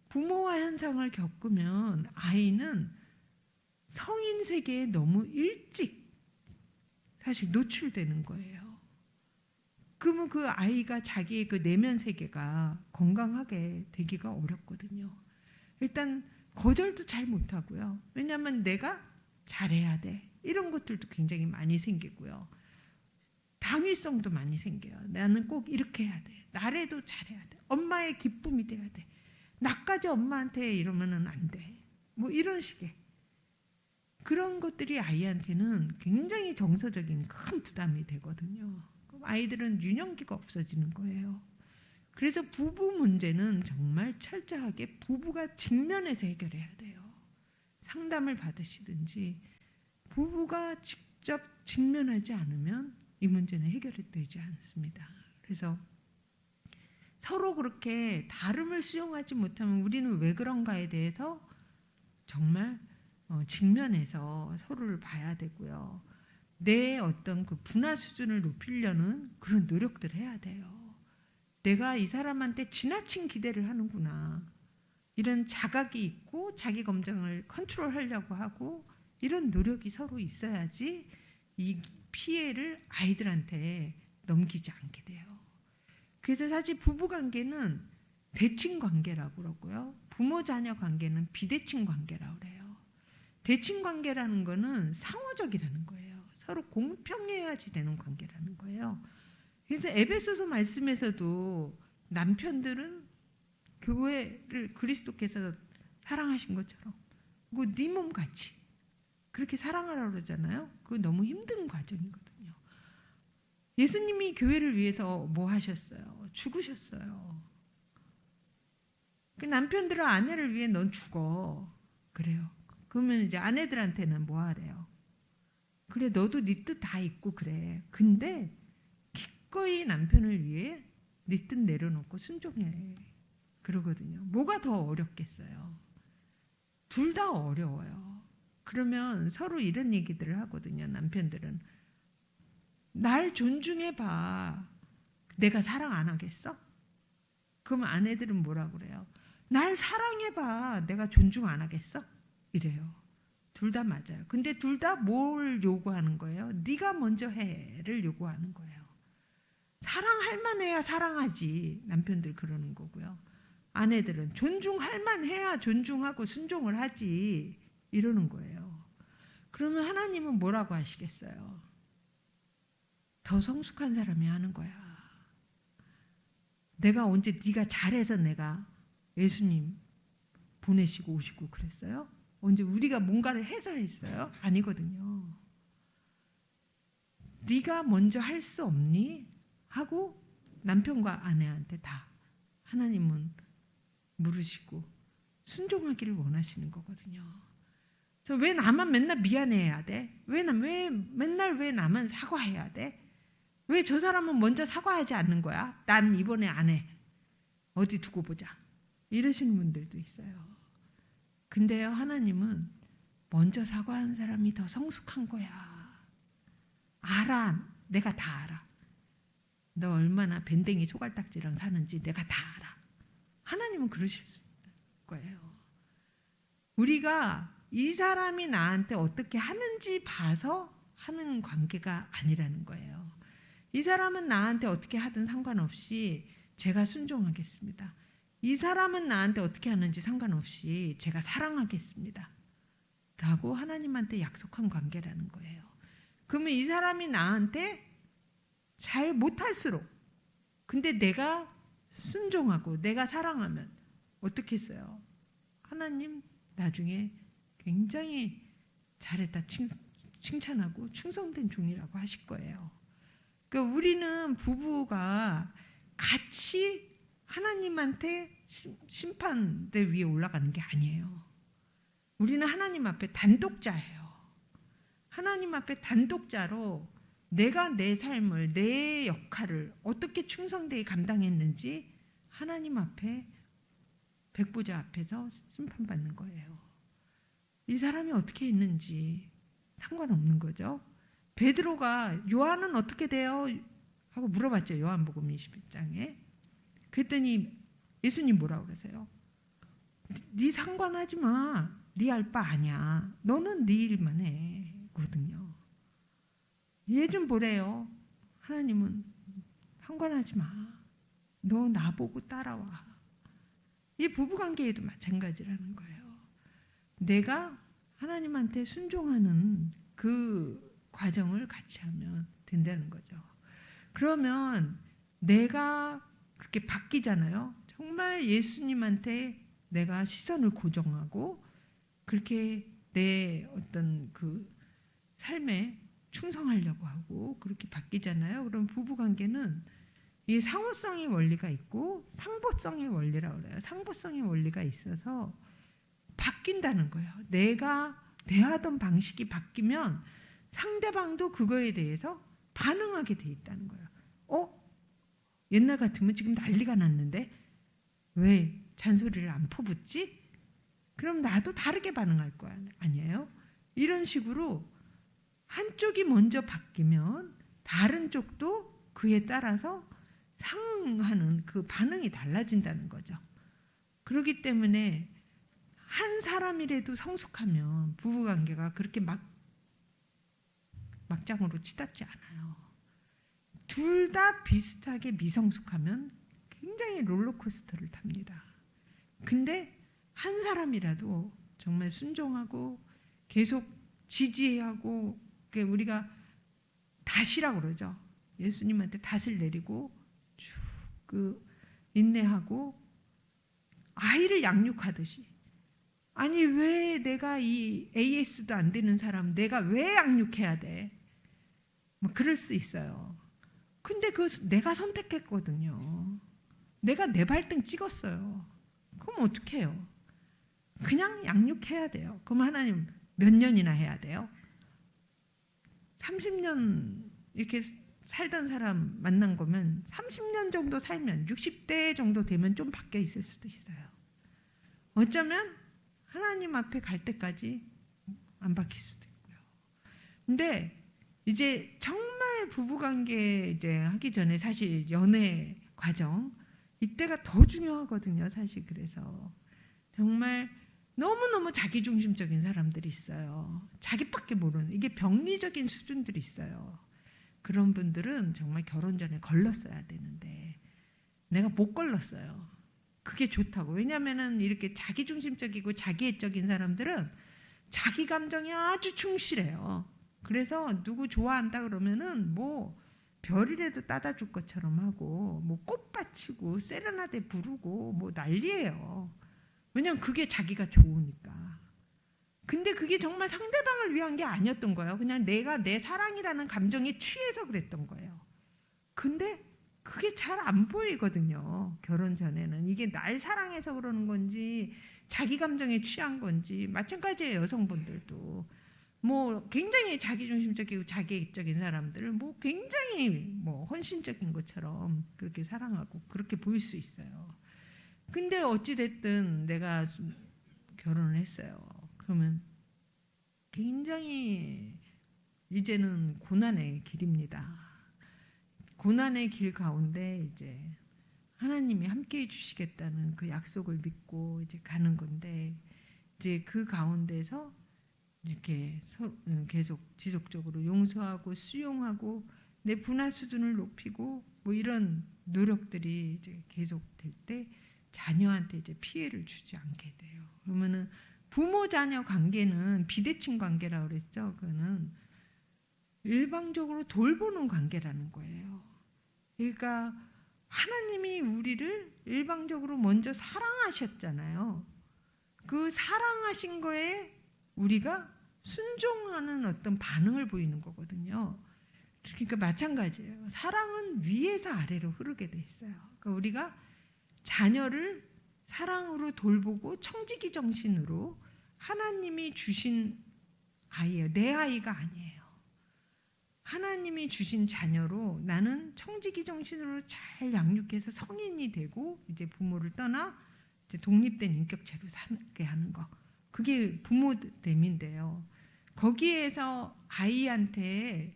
부모화 현상을 겪으면 아이는 성인 세계에 너무 일찍 사실 노출되는 거예요. 그러면 그 아이가 자기의 그 내면 세계가 건강하게 되기가 어렵거든요. 일단 거절도 잘 못하고요. 왜냐하면 내가 잘해야 돼. 이런 것들도 굉장히 많이 생기고요. 당위성도 많이 생겨요. 나는 꼭 이렇게 해야 돼. 나래도 잘해야 돼. 엄마의 기쁨이 돼야 돼. 나까지 엄마한테 이러면은 안 돼. 뭐 이런 식의 그런 것들이 아이한테는 굉장히 정서적인 큰 부담이 되거든요. 그럼 아이들은 유년기가 없어지는 거예요. 그래서 부부 문제는 정말 철저하게 부부가 직면해서 해결해야 돼요. 상담을 받으시든지 부부가 직접 직면하지 않으면 이 문제는 해결이 되지 않습니다. 그래서 서로 그렇게 다름을 수용하지 못하면 우리는 왜 그런가에 대해서 정말 직면해서 서로를 봐야 되고요. 내 어떤 그 분화 수준을 높이려는 그런 노력들을 해야 돼요. 내가 이 사람한테 지나친 기대를 하는구나. 이런 자각이 있고 자기 감정을 컨트롤하려고 하고 이런 노력이 서로 있어야지 이 피해를 아이들한테 넘기지 않게 돼요. 그래서 사실 부부관계는 대칭 관계라고 그러고요. 부모-자녀 관계는 비대칭 관계라고 그래요. 대칭 관계라는 거는 상호적이라는 거예요. 서로 공평해야지 되는 관계라는 거예요. 그래서 에베소서 말씀에서도 남편들은 교회를 그리스도께서 사랑하신 것처럼 네 몸같이 그렇게 사랑하라고 그러잖아요. 그거 너무 힘든 과정이거든요. 예수님이 교회를 위해서 뭐 하셨어요? 죽으셨어요. 그 남편들은 아내를 위해 넌 죽어. 그래요. 그러면 이제 아내들한테는 뭐 하래요? 그래 너도 네 뜻 다 있고 그래. 근데 기꺼이 남편을 위해 네 뜻 내려놓고 순종해. 그러거든요. 뭐가 더 어렵겠어요? 둘 다 어려워요. 그러면 서로 이런 얘기들을 하거든요. 남편들은 날 존중해봐. 내가 사랑 안 하겠어? 그럼 아내들은 뭐라 그래요? 날 사랑해봐. 내가 존중 안 하겠어? 이래요. 둘 다 맞아요. 근데 둘 다 뭘 요구하는 거예요? 네가 먼저 해를 요구하는 거예요. 사랑할 만해야 사랑하지. 남편들 그러는 거고요. 아내들은 존중할 만해야 존중하고 순종을 하지. 이러는 거예요. 그러면 하나님은 뭐라고 하시겠어요? 더 성숙한 사람이 하는 거야. 내가 언제 네가 잘해서 내가 예수님 보내시고 오시고 그랬어요? 언제 우리가 뭔가를 해서 했어요? 아니거든요. 네가 먼저 할 수 없니? 하고 남편과 아내한테 다 하나님은 물으시고 순종하기를 원하시는 거거든요. 그래서 왜 나만 맨날 미안해야 돼? 왜 맨날 왜 나만 사과해야 돼? 왜 저 사람은 먼저 사과하지 않는 거야? 난 이번에 안 해. 어디 두고 보자. 이러시는 분들도 있어요. 근데요, 하나님은 먼저 사과하는 사람이 더 성숙한 거야. 알아. 내가 다 알아. 너 얼마나 밴댕이 소갈딱지랑 사는지 내가 다 알아. 하나님은 그러실 거예요. 우리가 이 사람이 나한테 어떻게 하는지 봐서 하는 관계가 아니라는 거예요. 이 사람은 나한테 어떻게 하든 상관없이 제가 순종하겠습니다. 이 사람은 나한테 어떻게 하는지 상관없이 제가 사랑하겠습니다. 라고 하나님한테 약속한 관계라는 거예요. 그러면 이 사람이 나한테 잘 못할수록 근데 내가 순종하고 내가 사랑하면 어떻게 했어요? 하나님 나중에 굉장히 잘했다 칭찬하고 충성된 종이라고 하실 거예요. 그러니까 우리는 부부가 같이 하나님한테 심판대 위에 올라가는 게 아니에요. 우리는 하나님 앞에 단독자예요. 하나님 앞에 단독자로 내가 내 삶을, 내 역할을 어떻게 충성되게 감당했는지 하나님 앞에 백보자 앞에서 심판받는 거예요. 이 사람이 어떻게 했는지 상관없는 거죠. 베드로가 요한은 어떻게 돼요? 하고 물어봤죠. 요한복음 21장에. 그랬더니 예수님 뭐라고 그러세요? 네 상관하지 마. 네 알 바 아니야. 너는 네 일만 해. 거든요. 얘 좀 보래요. 하나님은 상관하지 마. 너 나보고 따라와. 이 부부관계에도 마찬가지라는 거예요. 내가 하나님한테 순종하는 그 과정을 같이 하면 된다는 거죠. 그러면 내가 그렇게 바뀌잖아요. 정말 예수님한테 내가 시선을 고정하고 그렇게 내 어떤 그 삶에 충성하려고 하고 그렇게 바뀌잖아요. 그럼 부부관계는 이 상호성의 원리가 있고 상보성의 원리라고 그래요. 상보성의 원리가 있어서 바뀐다는 거예요. 내가 대하던 방식이 바뀌면 상대방도 그거에 대해서 반응하게 돼 있다는 거예요. 옛날 같으면 지금 난리가 났는데 왜 잔소리를 안 퍼붓지? 그럼 나도 다르게 반응할 거 아니에요? 이런 식으로 한쪽이 먼저 바뀌면 다른 쪽도 그에 따라서 상하는 그 반응이 달라진다는 거죠. 그렇기 때문에 한 사람이라도 성숙하면 부부관계가 그렇게 막장으로 치닫지 않아요. 둘 다 비슷하게 미성숙하면 굉장히 롤러코스터를 탑니다. 근데 한 사람이라도 정말 순종하고 계속 지지하고 우리가 닷이라고 그러죠. 예수님한테 닷을 내리고 그 인내하고 아이를 양육하듯이 아니 왜 내가 이 AS도 안 되는 사람 내가 왜 양육해야 돼? 뭐 그럴 수 있어요. 근데 그 내가 선택했거든요. 내가 내 발등 찍었어요. 그럼 어떻게 해요? 그냥 양육해야 돼요. 그럼 하나님 몇 년이나 해야 돼요? 30년 이렇게 살던 사람 만난 거면 30년 정도 살면 60대 정도 되면 좀 바뀌어 있을 수도 있어요. 어쩌면 하나님 앞에 갈 때까지 안 바뀔 수도 있고요. 근데 이제 정말 부부관계 이제 하기 전에 사실 연애 과정 이때가 더 중요하거든요. 사실 그래서 정말 너무너무 자기중심적인 사람들이 있어요. 자기밖에 모르는 이게 병리적인 수준들이 있어요. 그런 분들은 정말 결혼 전에 걸렀어야 되는데 내가 못 걸렀어요. 그게 좋다고. 왜냐하면 이렇게 자기중심적이고 자기애적인 사람들은 자기 감정이 아주 충실해요. 그래서 누구 좋아한다 그러면은 뭐 별이라도 따다 줄 것처럼 하고 뭐 꽃 바치고 세레나데 부르고 뭐 난리예요. 왜냐면 그게 자기가 좋으니까. 근데 그게 정말 상대방을 위한 게 아니었던 거예요. 그냥 내가 내 사랑이라는 감정에 취해서 그랬던 거예요. 근데 그게 잘 안 보이거든요. 결혼 전에는. 이게 날 사랑해서 그러는 건지 자기 감정에 취한 건지 마찬가지예요. 여성분들도. 뭐 굉장히 자기중심적이고 자기애적인 사람들을 뭐 굉장히 뭐 헌신적인 것처럼 그렇게 사랑하고 그렇게 보일 수 있어요. 근데 어찌 됐든 내가 결혼을 했어요. 그러면 굉장히 이제는 고난의 길입니다. 고난의 길 가운데 이제 하나님이 함께해 주시겠다는 그 약속을 믿고 이제 가는 건데 이제 그 가운데서 이렇게 계속 지속적으로 용서하고 수용하고 내 분화 수준을 높이고 뭐 이런 노력들이 이제 계속될 때 자녀한테 이제 피해를 주지 않게 돼요. 그러면은 부모 자녀 관계는 비대칭 관계라고 그랬죠. 그거는 일방적으로 돌보는 관계라는 거예요. 그러니까 하나님이 우리를 일방적으로 먼저 사랑하셨잖아요. 그 사랑하신 거에 우리가 순종하는 어떤 반응을 보이는 거거든요. 그러니까 마찬가지예요. 사랑은 위에서 아래로 흐르게 돼 있어요. 그러니까 우리가 자녀를 사랑으로 돌보고 청지기 정신으로 하나님이 주신 아이예요. 내 아이가 아니에요. 하나님이 주신 자녀로 나는 청지기 정신으로 잘 양육해서 성인이 되고 이제 부모를 떠나 이제 독립된 인격체로 살게 하는 거. 그게 부모됨인데요. 거기에서 아이한테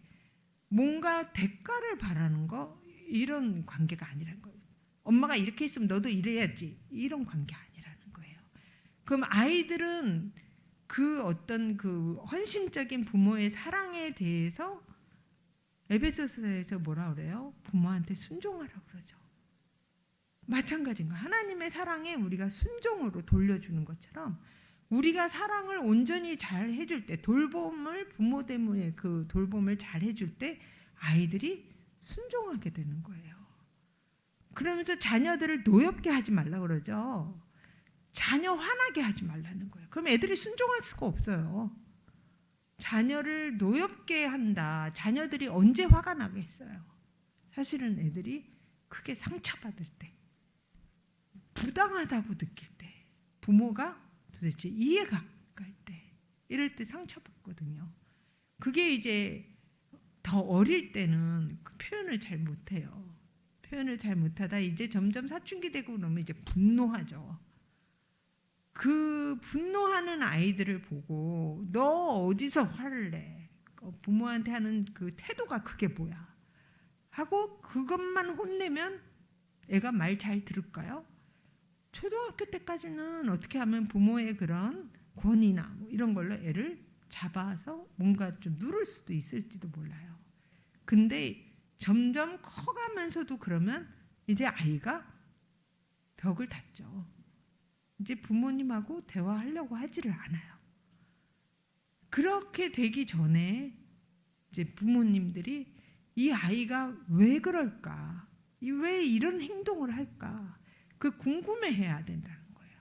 뭔가 대가를 바라는 거 이런 관계가 아니라는 거예요. 엄마가 이렇게 했으면 너도 이래야지 이런 관계 아니라는 거예요. 그럼 아이들은 그 어떤 그 헌신적인 부모의 사랑에 대해서 에베소서에서 뭐라 그래요? 부모한테 순종하라고 그러죠. 마찬가지인 거예요. 하나님의 사랑에 우리가 순종으로 돌려주는 것처럼 우리가 사랑을 온전히 잘 해줄 때 돌봄을 부모 때문에 그 돌봄을 잘 해줄 때 아이들이 순종하게 되는 거예요. 그러면서 자녀들을 노엽게 하지 말라 그러죠. 자녀 화나게 하지 말라는 거예요. 그럼 애들이 순종할 수가 없어요. 자녀를 노엽게 한다. 자녀들이 언제 화가 나겠어요? 사실은 애들이 크게 상처받을 때, 부당하다고 느낄 때, 부모가 도대체 이해가 안 갈 때, 이럴 때 상처받거든요. 그게 이제 더 어릴 때는 그 표현을 잘 못해요. 표현을 잘 못하다 이제 점점 사춘기 되고 그러면 이제 분노하죠. 그 분노하는 아이들을 보고 너 어디서 화를 내? 부모한테 하는 그 태도가 그게 뭐야? 하고 그것만 혼내면 애가 말 잘 들을까요? 초등학교 때까지는 어떻게 하면 부모의 그런 권위나 뭐 이런 걸로 애를 잡아서 뭔가 좀 누를 수도 있을지도 몰라요. 근데 점점 커가면서도 그러면 이제 아이가 벽을 닫죠. 이제 부모님하고 대화하려고 하지를 않아요. 그렇게 되기 전에 이제 부모님들이 이 아이가 왜 그럴까? 왜 이런 행동을 할까? 그 궁금해해야 된다는 거예요.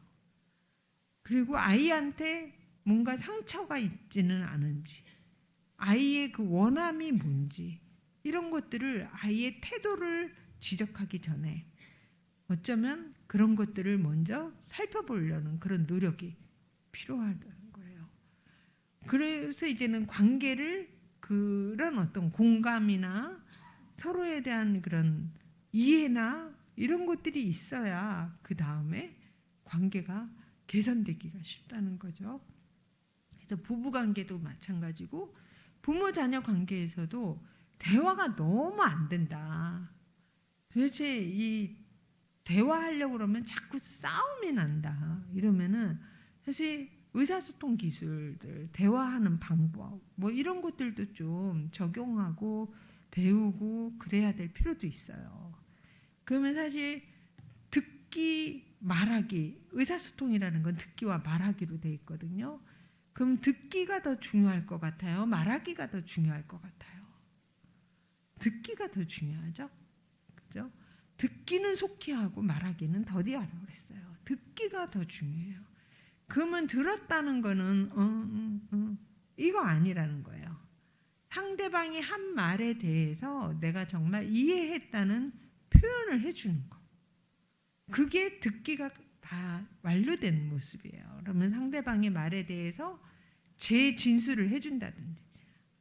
그리고 아이한테 뭔가 상처가 있지는 않은지, 아이의 그 원함이 뭔지 이런 것들을 아이의 태도를 지적하기 전에 어쩌면 그런 것들을 먼저 살펴보려는 그런 노력이 필요하다는 거예요. 그래서 이제는 관계를 그런 어떤 공감이나 서로에 대한 그런 이해나 이런 것들이 있어야 그 다음에 관계가 개선되기가 쉽다는 거죠. 그래서 부부관계도 마찬가지고 부모 자녀 관계에서도 대화가 너무 안 된다. 도대체 이 대화하려고 그러면 자꾸 싸움이 난다. 이러면은 사실 의사소통 기술들, 대화하는 방법 뭐 이런 것들도 좀 적용하고 배우고 그래야 될 필요도 있어요. 그러면 사실 듣기, 말하기, 의사소통이라는 건 듣기와 말하기로 돼 있거든요. 그럼 듣기가 더 중요할 것 같아요? 말하기가 더 중요할 것 같아요? 듣기가 더 중요하죠. 그죠? 듣기는 속히 하고 말하기는 더디 하라고 그랬어요. 듣기가 더 중요해요. 그러면 들었다는 거는 이거 아니라는 거예요. 상대방이 한 말에 대해서 내가 정말 이해했다는 표현을 해주는 거. 그게 듣기가 다 완료된 모습이에요. 그러면 상대방의 말에 대해서 재진술을 해준다든지,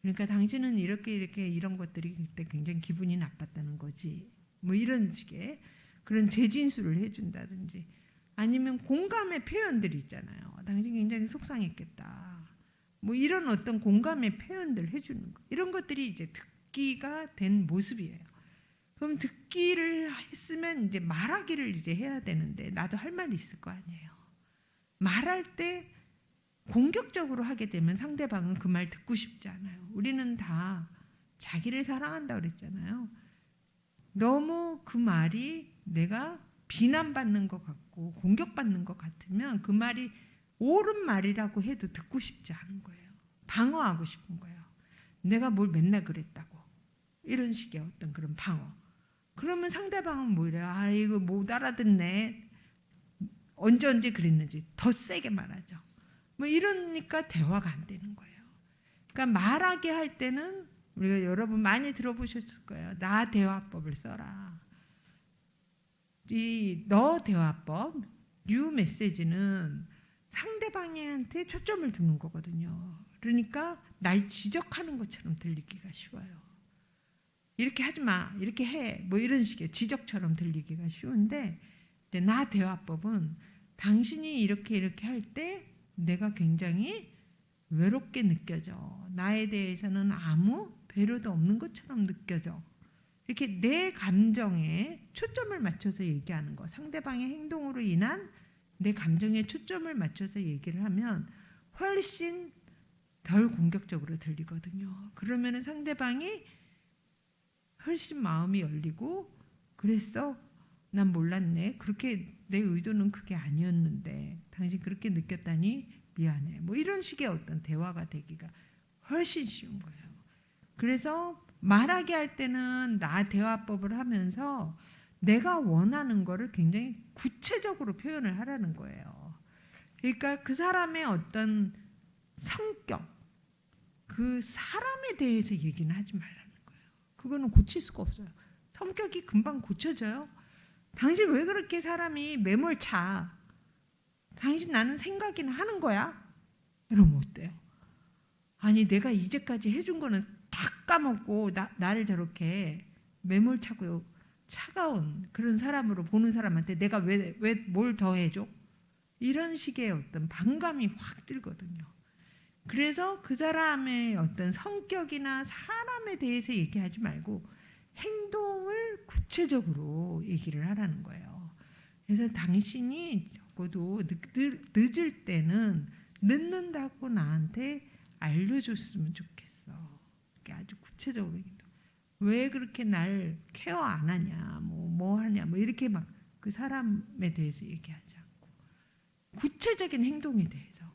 그러니까 당신은 이렇게 이런 것들이 그때 굉장히 기분이 나빴다는 거지, 뭐 이런 식의 그런 재진술을 해준다든지, 아니면 공감의 표현들이 있잖아요. 당신 굉장히 속상했겠다, 뭐 이런 어떤 공감의 표현들 해주는 거, 이런 것들이 이제 듣기가 된 모습이에요. 그럼 듣기를 했으면 이제 말하기를 이제 해야 되는데, 나도 할 말이 있을 거 아니에요. 말할 때 공격적으로 하게 되면 상대방은 그 말 듣고 싶지 않아요. 우리는 다 자기를 사랑한다고 그랬잖아요. 너무 그 말이 내가 비난받는 것 같고 공격받는 것 같으면 그 말이 옳은 말이라고 해도 듣고 싶지 않은 거예요. 방어하고 싶은 거예요. 내가 뭘 맨날 그랬다고, 이런 식의 어떤 그런 방어. 그러면 상대방은 뭐래요? 아, 이거 못 알아듣네. 언제 그랬는지 더 세게 말하죠. 뭐 이러니까 대화가 안 되는 거예요. 그러니까 말하게 할 때는 우리가 여러분 많이 들어보셨을 거예요. 나 대화법을 써라. 이 너 대화법, 뉴 메시지는 상대방한테 초점을 두는 거거든요. 그러니까 날 지적하는 것처럼 들리기가 쉬워요. 이렇게 하지 마, 이렇게 해, 뭐 이런 식의 지적처럼 들리기가 쉬운데, 나 대화법은 당신이 이렇게 할 때 내가 굉장히 외롭게 느껴져. 나에 대해서는 아무 배려도 없는 것처럼 느껴져. 이렇게 내 감정에 초점을 맞춰서 얘기하는 거, 상대방의 행동으로 인한 내 감정에 초점을 맞춰서 얘기를 하면 훨씬 덜 공격적으로 들리거든요. 그러면 상대방이 훨씬 마음이 열리고, 그랬어? 난 몰랐네. 그렇게 내 의도는 그게 아니었는데 당신 그렇게 느꼈다니 미안해. 뭐 이런 식의 어떤 대화가 되기가 훨씬 쉬운 거예요. 그래서 말하게 할 때는 나 대화법을 하면서 내가 원하는 거를 굉장히 구체적으로 표현을 하라는 거예요. 그러니까 그 사람의 어떤 성격, 그 사람에 대해서 얘기는 하지 말라는 거예요. 그거는 고칠 수가 없어요. 성격이 금방 고쳐져요. 당신 왜 그렇게 사람이 매몰차? 당신 나는 생각이나 하는 거야? 이러면 어때요? 아니 내가 이제까지 해준 거는 다 까먹고 나를 저렇게 매몰차고 차가운 그런 사람으로 보는 사람한테 내가 왜 뭘 더 해줘? 이런 식의 어떤 반감이 확 들거든요. 그래서 그 사람의 어떤 성격이나 사람에 대해서 얘기하지 말고 행동을 구체적으로 얘기를 하라는 거예요. 그래서 당신이 적어도 늦을 때는 늦는다고 나한테 알려줬으면 좋겠어. 이렇게 아주 구체적으로 왜 그렇게 날 케어 안 하냐, 뭐 하냐, 뭐 이렇게 막 그 사람에 대해서 얘기하지 않고 구체적인 행동에 대해서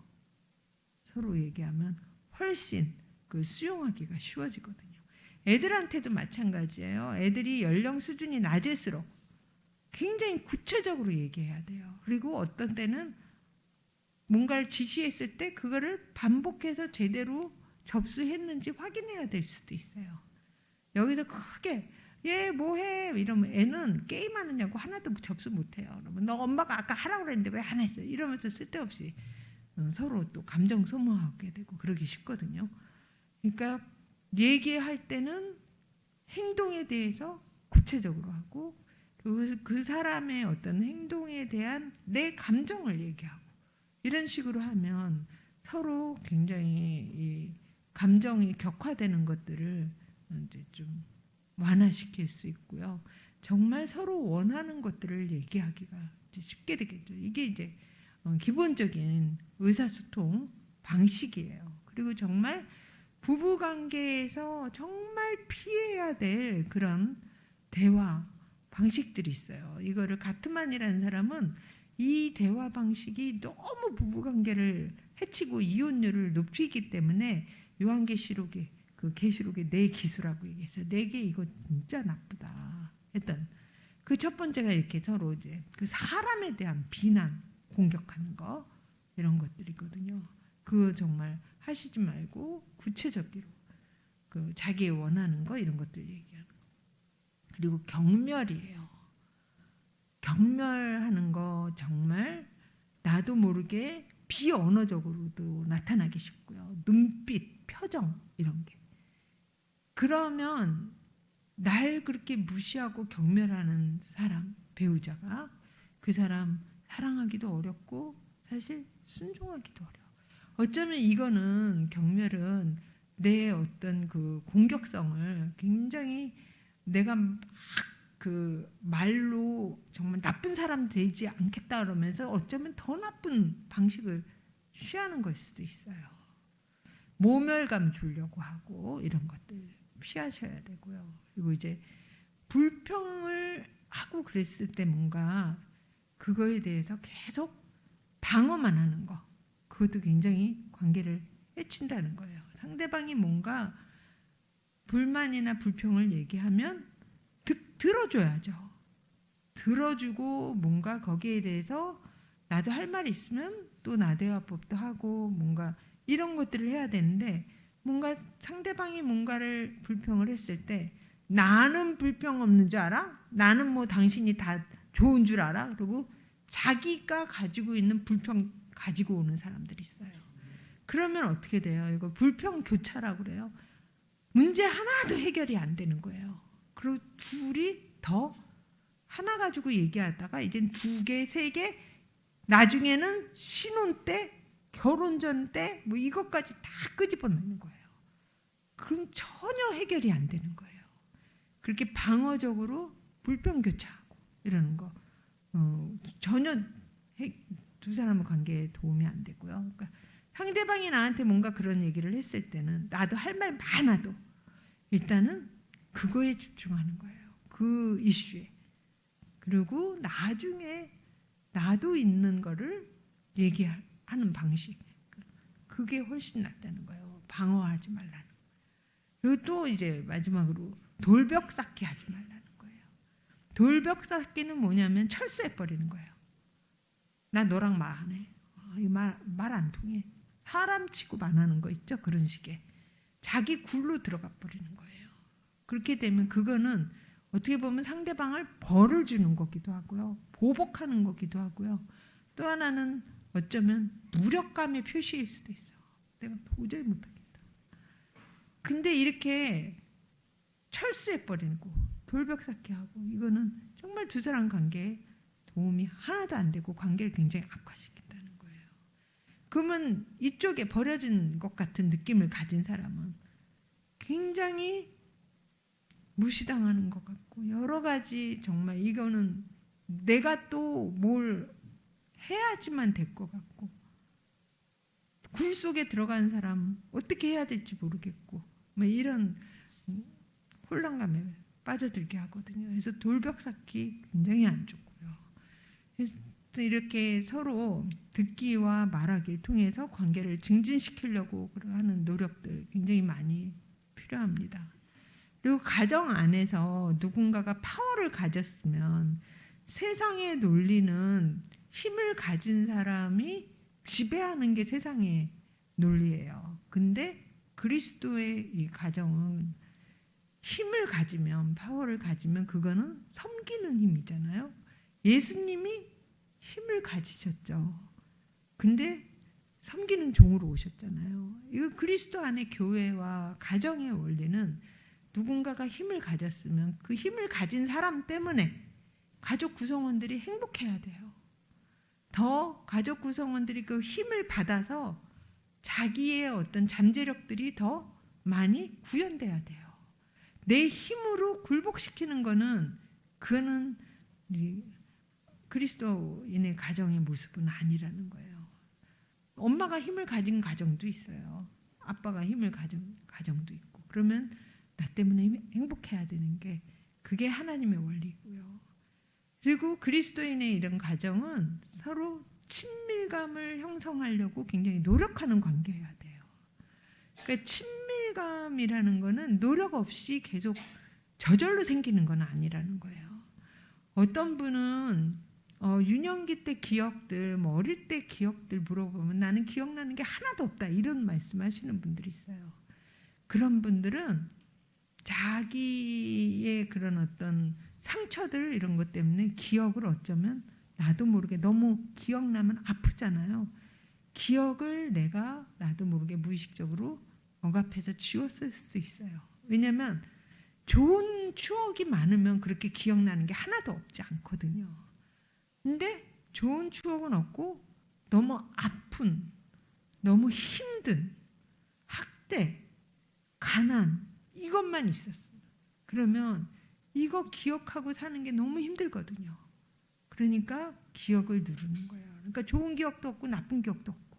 서로 얘기하면 훨씬 그 수용하기가 쉬워지거든요. 애들한테도 마찬가지예요. 애들이 연령 수준이 낮을수록 굉장히 구체적으로 얘기해야 돼요. 그리고 어떤 때는 뭔가를 지시했을 때 그거를 반복해서 제대로 접수했는지 확인해야 될 수도 있어요. 여기서 크게 얘 뭐해 이러면 애는 게임하느냐고 하나도 접수 못해요. 그러면 너 엄마가 아까 하라고 그랬는데 왜 안 했어? 이러면서 쓸데없이 서로 또 감정 소모하게 되고 그러기 쉽거든요. 그러니까 얘기할 때는 행동에 대해서 구체적으로 하고 그 사람의 어떤 행동에 대한 내 감정을 얘기하고 이런 식으로 하면 서로 굉장히 이 감정이 격화되는 것들을 이제 좀 완화시킬 수 있고요. 정말 서로 원하는 것들을 얘기하기가 이제 쉽게 되겠죠. 이게 이제 기본적인 의사소통 방식이에요. 그리고 정말 부부 관계에서 정말 피해야 될 그런 대화 방식들이 있어요. 이거를 가트만이라는 사람은 이 대화 방식이 너무 부부 관계를 해치고 이혼율을 높이기 때문에 요한계시록에 그 계시록에 내 기수라고 얘기해서 내게 이거 진짜 나쁘다 했던 그 첫 번째가 이렇게 서로 이제 그 사람에 대한 비난, 공격하는 거 이런 것들이거든요. 그거 정말 하시지 말고 구체적으로 그 자기 원하는 거 이런 것들 얘기하는 거. 그리고 경멸이에요. 경멸하는 거 정말 나도 모르게 비언어적으로도 나타나기 쉽고요. 눈빛, 표정 이런 게. 그러면 날 그렇게 무시하고 경멸하는 사람, 배우자가 그 사람 사랑하기도 어렵고 사실 순종하기도 어려워. 어쩌면 이거는 경멸은 내 어떤 그 공격성을 굉장히 내가 막 그 말로 정말 나쁜 사람 되지 않겠다 그러면서 어쩌면 더 나쁜 방식을 취하는 걸 수도 있어요. 모멸감 주려고 하고 이런 것들 피하셔야 되고요. 그리고 이제 불평을 하고 그랬을 때 뭔가 그거에 대해서 계속 방어만 하는 거, 그것도 굉장히 관계를 해친다는 거예요. 상대방이 뭔가 불만이나 불평을 얘기하면 들어줘야죠. 들어주고 뭔가 거기에 대해서 나도 할 말이 있으면 또 나대화법도 하고 뭔가 이런 것들을 해야 되는데 뭔가 상대방이 뭔가를 불평을 했을 때 나는 불평 없는 줄 알아? 나는 뭐 당신이 다 좋은 줄 알아? 그리고 자기가 가지고 있는 불평 가지고 오는 사람들이 있어요. 그러면 어떻게 돼요? 이거 불평 교차라고 그래요. 문제 하나도 해결이 안 되는 거예요. 그리고 둘이 더 하나 가지고 얘기하다가 이젠 2개, 3개, 나중에는 신혼 때, 결혼 전 때 뭐 이것까지 다 끄집어내는 거예요. 그럼 전혀 해결이 안 되는 거예요. 그렇게 방어적으로 불평 교차하고 이러는 거 전혀 두 사람의 관계에 도움이 안 되고요. 그러니까 상대방이 나한테 뭔가 그런 얘기를 했을 때는 나도 할 말 많아도 일단은 그거에 집중하는 거예요. 그 이슈에. 그리고 나중에 나도 있는 거를 얘기하는 방식. 그게 훨씬 낫다는 거예요. 방어하지 말라는. 그리고 또 이제 마지막으로 돌벽 쌓기 하지 말라는 거예요. 돌벽 쌓기는 뭐냐면 철수해버리는 거예요. 나 너랑 말 안 해. 말 안 통해. 사람 취급 안 하는 거 있죠? 그런 식의. 자기 굴로 들어가 버리는 거예요. 그렇게 되면 그거는 어떻게 보면 상대방을 벌을 주는 거기도 하고요. 보복하는 거기도 하고요. 또 하나는 어쩌면 무력감의 표시일 수도 있어요. 내가 도저히 못하겠다. 근데 이렇게 철수해버리고 돌벽 쌓기 하고 이거는 정말 두 사람 관계에 도움이 하나도 안 되고 관계를 굉장히 악화시킨다는 거예요. 그러면 이쪽에 버려진 것 같은 느낌을 가진 사람은 굉장히 무시당하는 것 같고 여러 가지 정말 이거는 내가 또 뭘 해야지만 될 것 같고 굴 속에 들어간 사람 어떻게 해야 될지 모르겠고 뭐 이런 혼란감에 빠져들게 하거든요. 그래서 돌벽 쌓기 굉장히 안 좋고요. 그래서 이렇게 서로 듣기와 말하기를 통해서 관계를 증진시키려고 하는 노력들 굉장히 많이 필요합니다. 그리고 가정 안에서 누군가가 파워를 가졌으면 세상의 논리는 힘을 가진 사람이 지배하는 게 세상의 논리예요. 근데 그리스도의 이 가정은 힘을 가지면 파워를 가지면 그거는 섬기는 힘이잖아요. 예수님이 힘을 가지셨죠. 근데 섬기는 종으로 오셨잖아요. 이거 그리스도 안의 교회와 가정의 원리는 누군가가 힘을 가졌으면 그 힘을 가진 사람 때문에 가족 구성원들이 행복해야 돼요. 더 가족 구성원들이 그 힘을 받아서 자기의 어떤 잠재력들이 더 많이 구현돼야 돼요. 내 힘으로 굴복시키는 거는 그거는 그리스도인의 가정의 모습은 아니라는 거예요. 엄마가 힘을 가진 가정도 있어요. 아빠가 힘을 가진 가정도 있고 그러면 나 때문에 행복해야 되는 게 그게 하나님의 원리고요. 그리고 그리스도인의 이런 가정은 서로 친밀감을 형성하려고 굉장히 노력하는 관계여야 돼요. 그러니까 친밀감이라는 거는 노력 없이 계속 저절로 생기는 건 아니라는 거예요. 어떤 분은 유년기 때 기억들, 뭐 어릴 때 기억들 물어보면 나는 기억나는 게 하나도 없다 이런 말씀하시는 분들이 있어요. 그런 분들은 자기의 그런 어떤 상처들 이런 것 때문에 기억을 어쩌면 나도 모르게 너무 기억나면 아프잖아요. 기억을 내가 나도 모르게 무의식적으로 억압해서 지웠을 수 있어요. 왜냐하면 좋은 추억이 많으면 그렇게 기억나는 게 하나도 없지 않거든요. 근데 좋은 추억은 없고 너무 아픈, 너무 힘든 학대, 가난 이것만 있었어요. 그러면 이거 기억하고 사는 게 너무 힘들거든요. 그러니까 기억을 누르는 거예요. 그러니까 좋은 기억도 없고 나쁜 기억도 없고.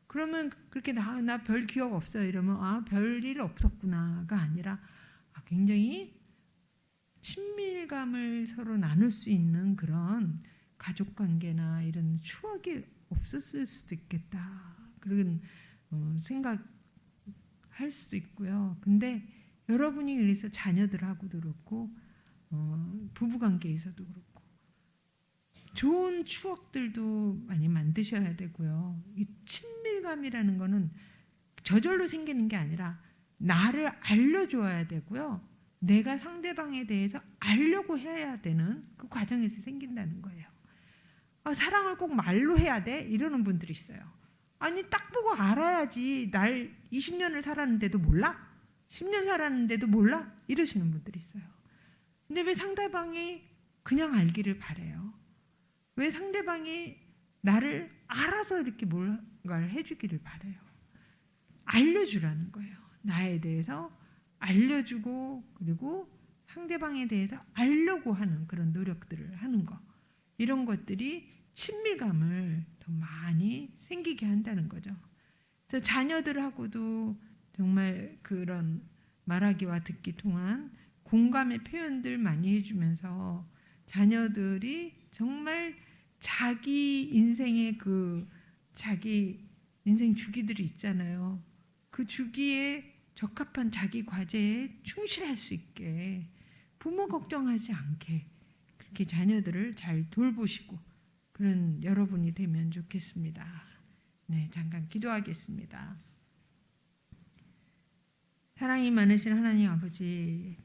그러면 그렇게 나 별 기억 없어요 이러면 별일 없었구나가 아니라 굉장히 친밀감을 서로 나눌 수 있는 그런 가족관계나 이런 추억이 없었을 수도 있겠다 그런 생각할 수도 있고요. 근데 여러분이 그래서 자녀들하고도 그렇고 부부관계에서도 그렇고 좋은 추억들도 많이 만드셔야 되고요. 이 친밀감이라는 거는 저절로 생기는 게 아니라 나를 알려줘야 되고요. 내가 상대방에 대해서 알려고 해야 되는 그 과정에서 생긴다는 거예요. 사랑을 꼭 말로 해야 돼? 이러는 분들이 있어요. 아니 딱 보고 알아야지. 날 20년을 살았는데도 몰라? 10년 살았는데도 몰라? 이러시는 분들이 있어요. 근데 왜 상대방이 그냥 알기를 바래요? 왜 상대방이 나를 알아서 이렇게 뭔가를 해주기를 바래요? 알려주라는 거예요. 나에 대해서 알려주고 그리고 상대방에 대해서 알려고 하는 그런 노력들을 하는 거. 이런 것들이 친밀감을 더 많이 생기게 한다는 거죠. 그래서 자녀들하고도 정말 그런 말하기와 듣기 통한 공감의 표현들 많이 해주면서 자녀들이 정말 자기 인생의 자기 인생 주기들이 있잖아요. 그 주기에 적합한 자기 과제에 충실할 수 있게 부모 걱정하지 않게 그렇게 자녀들을 잘 돌보시고 그런 여러분이 되면 좋겠습니다. 네, 잠깐 기도하겠습니다. 사랑이 많으신 하나님 아버지,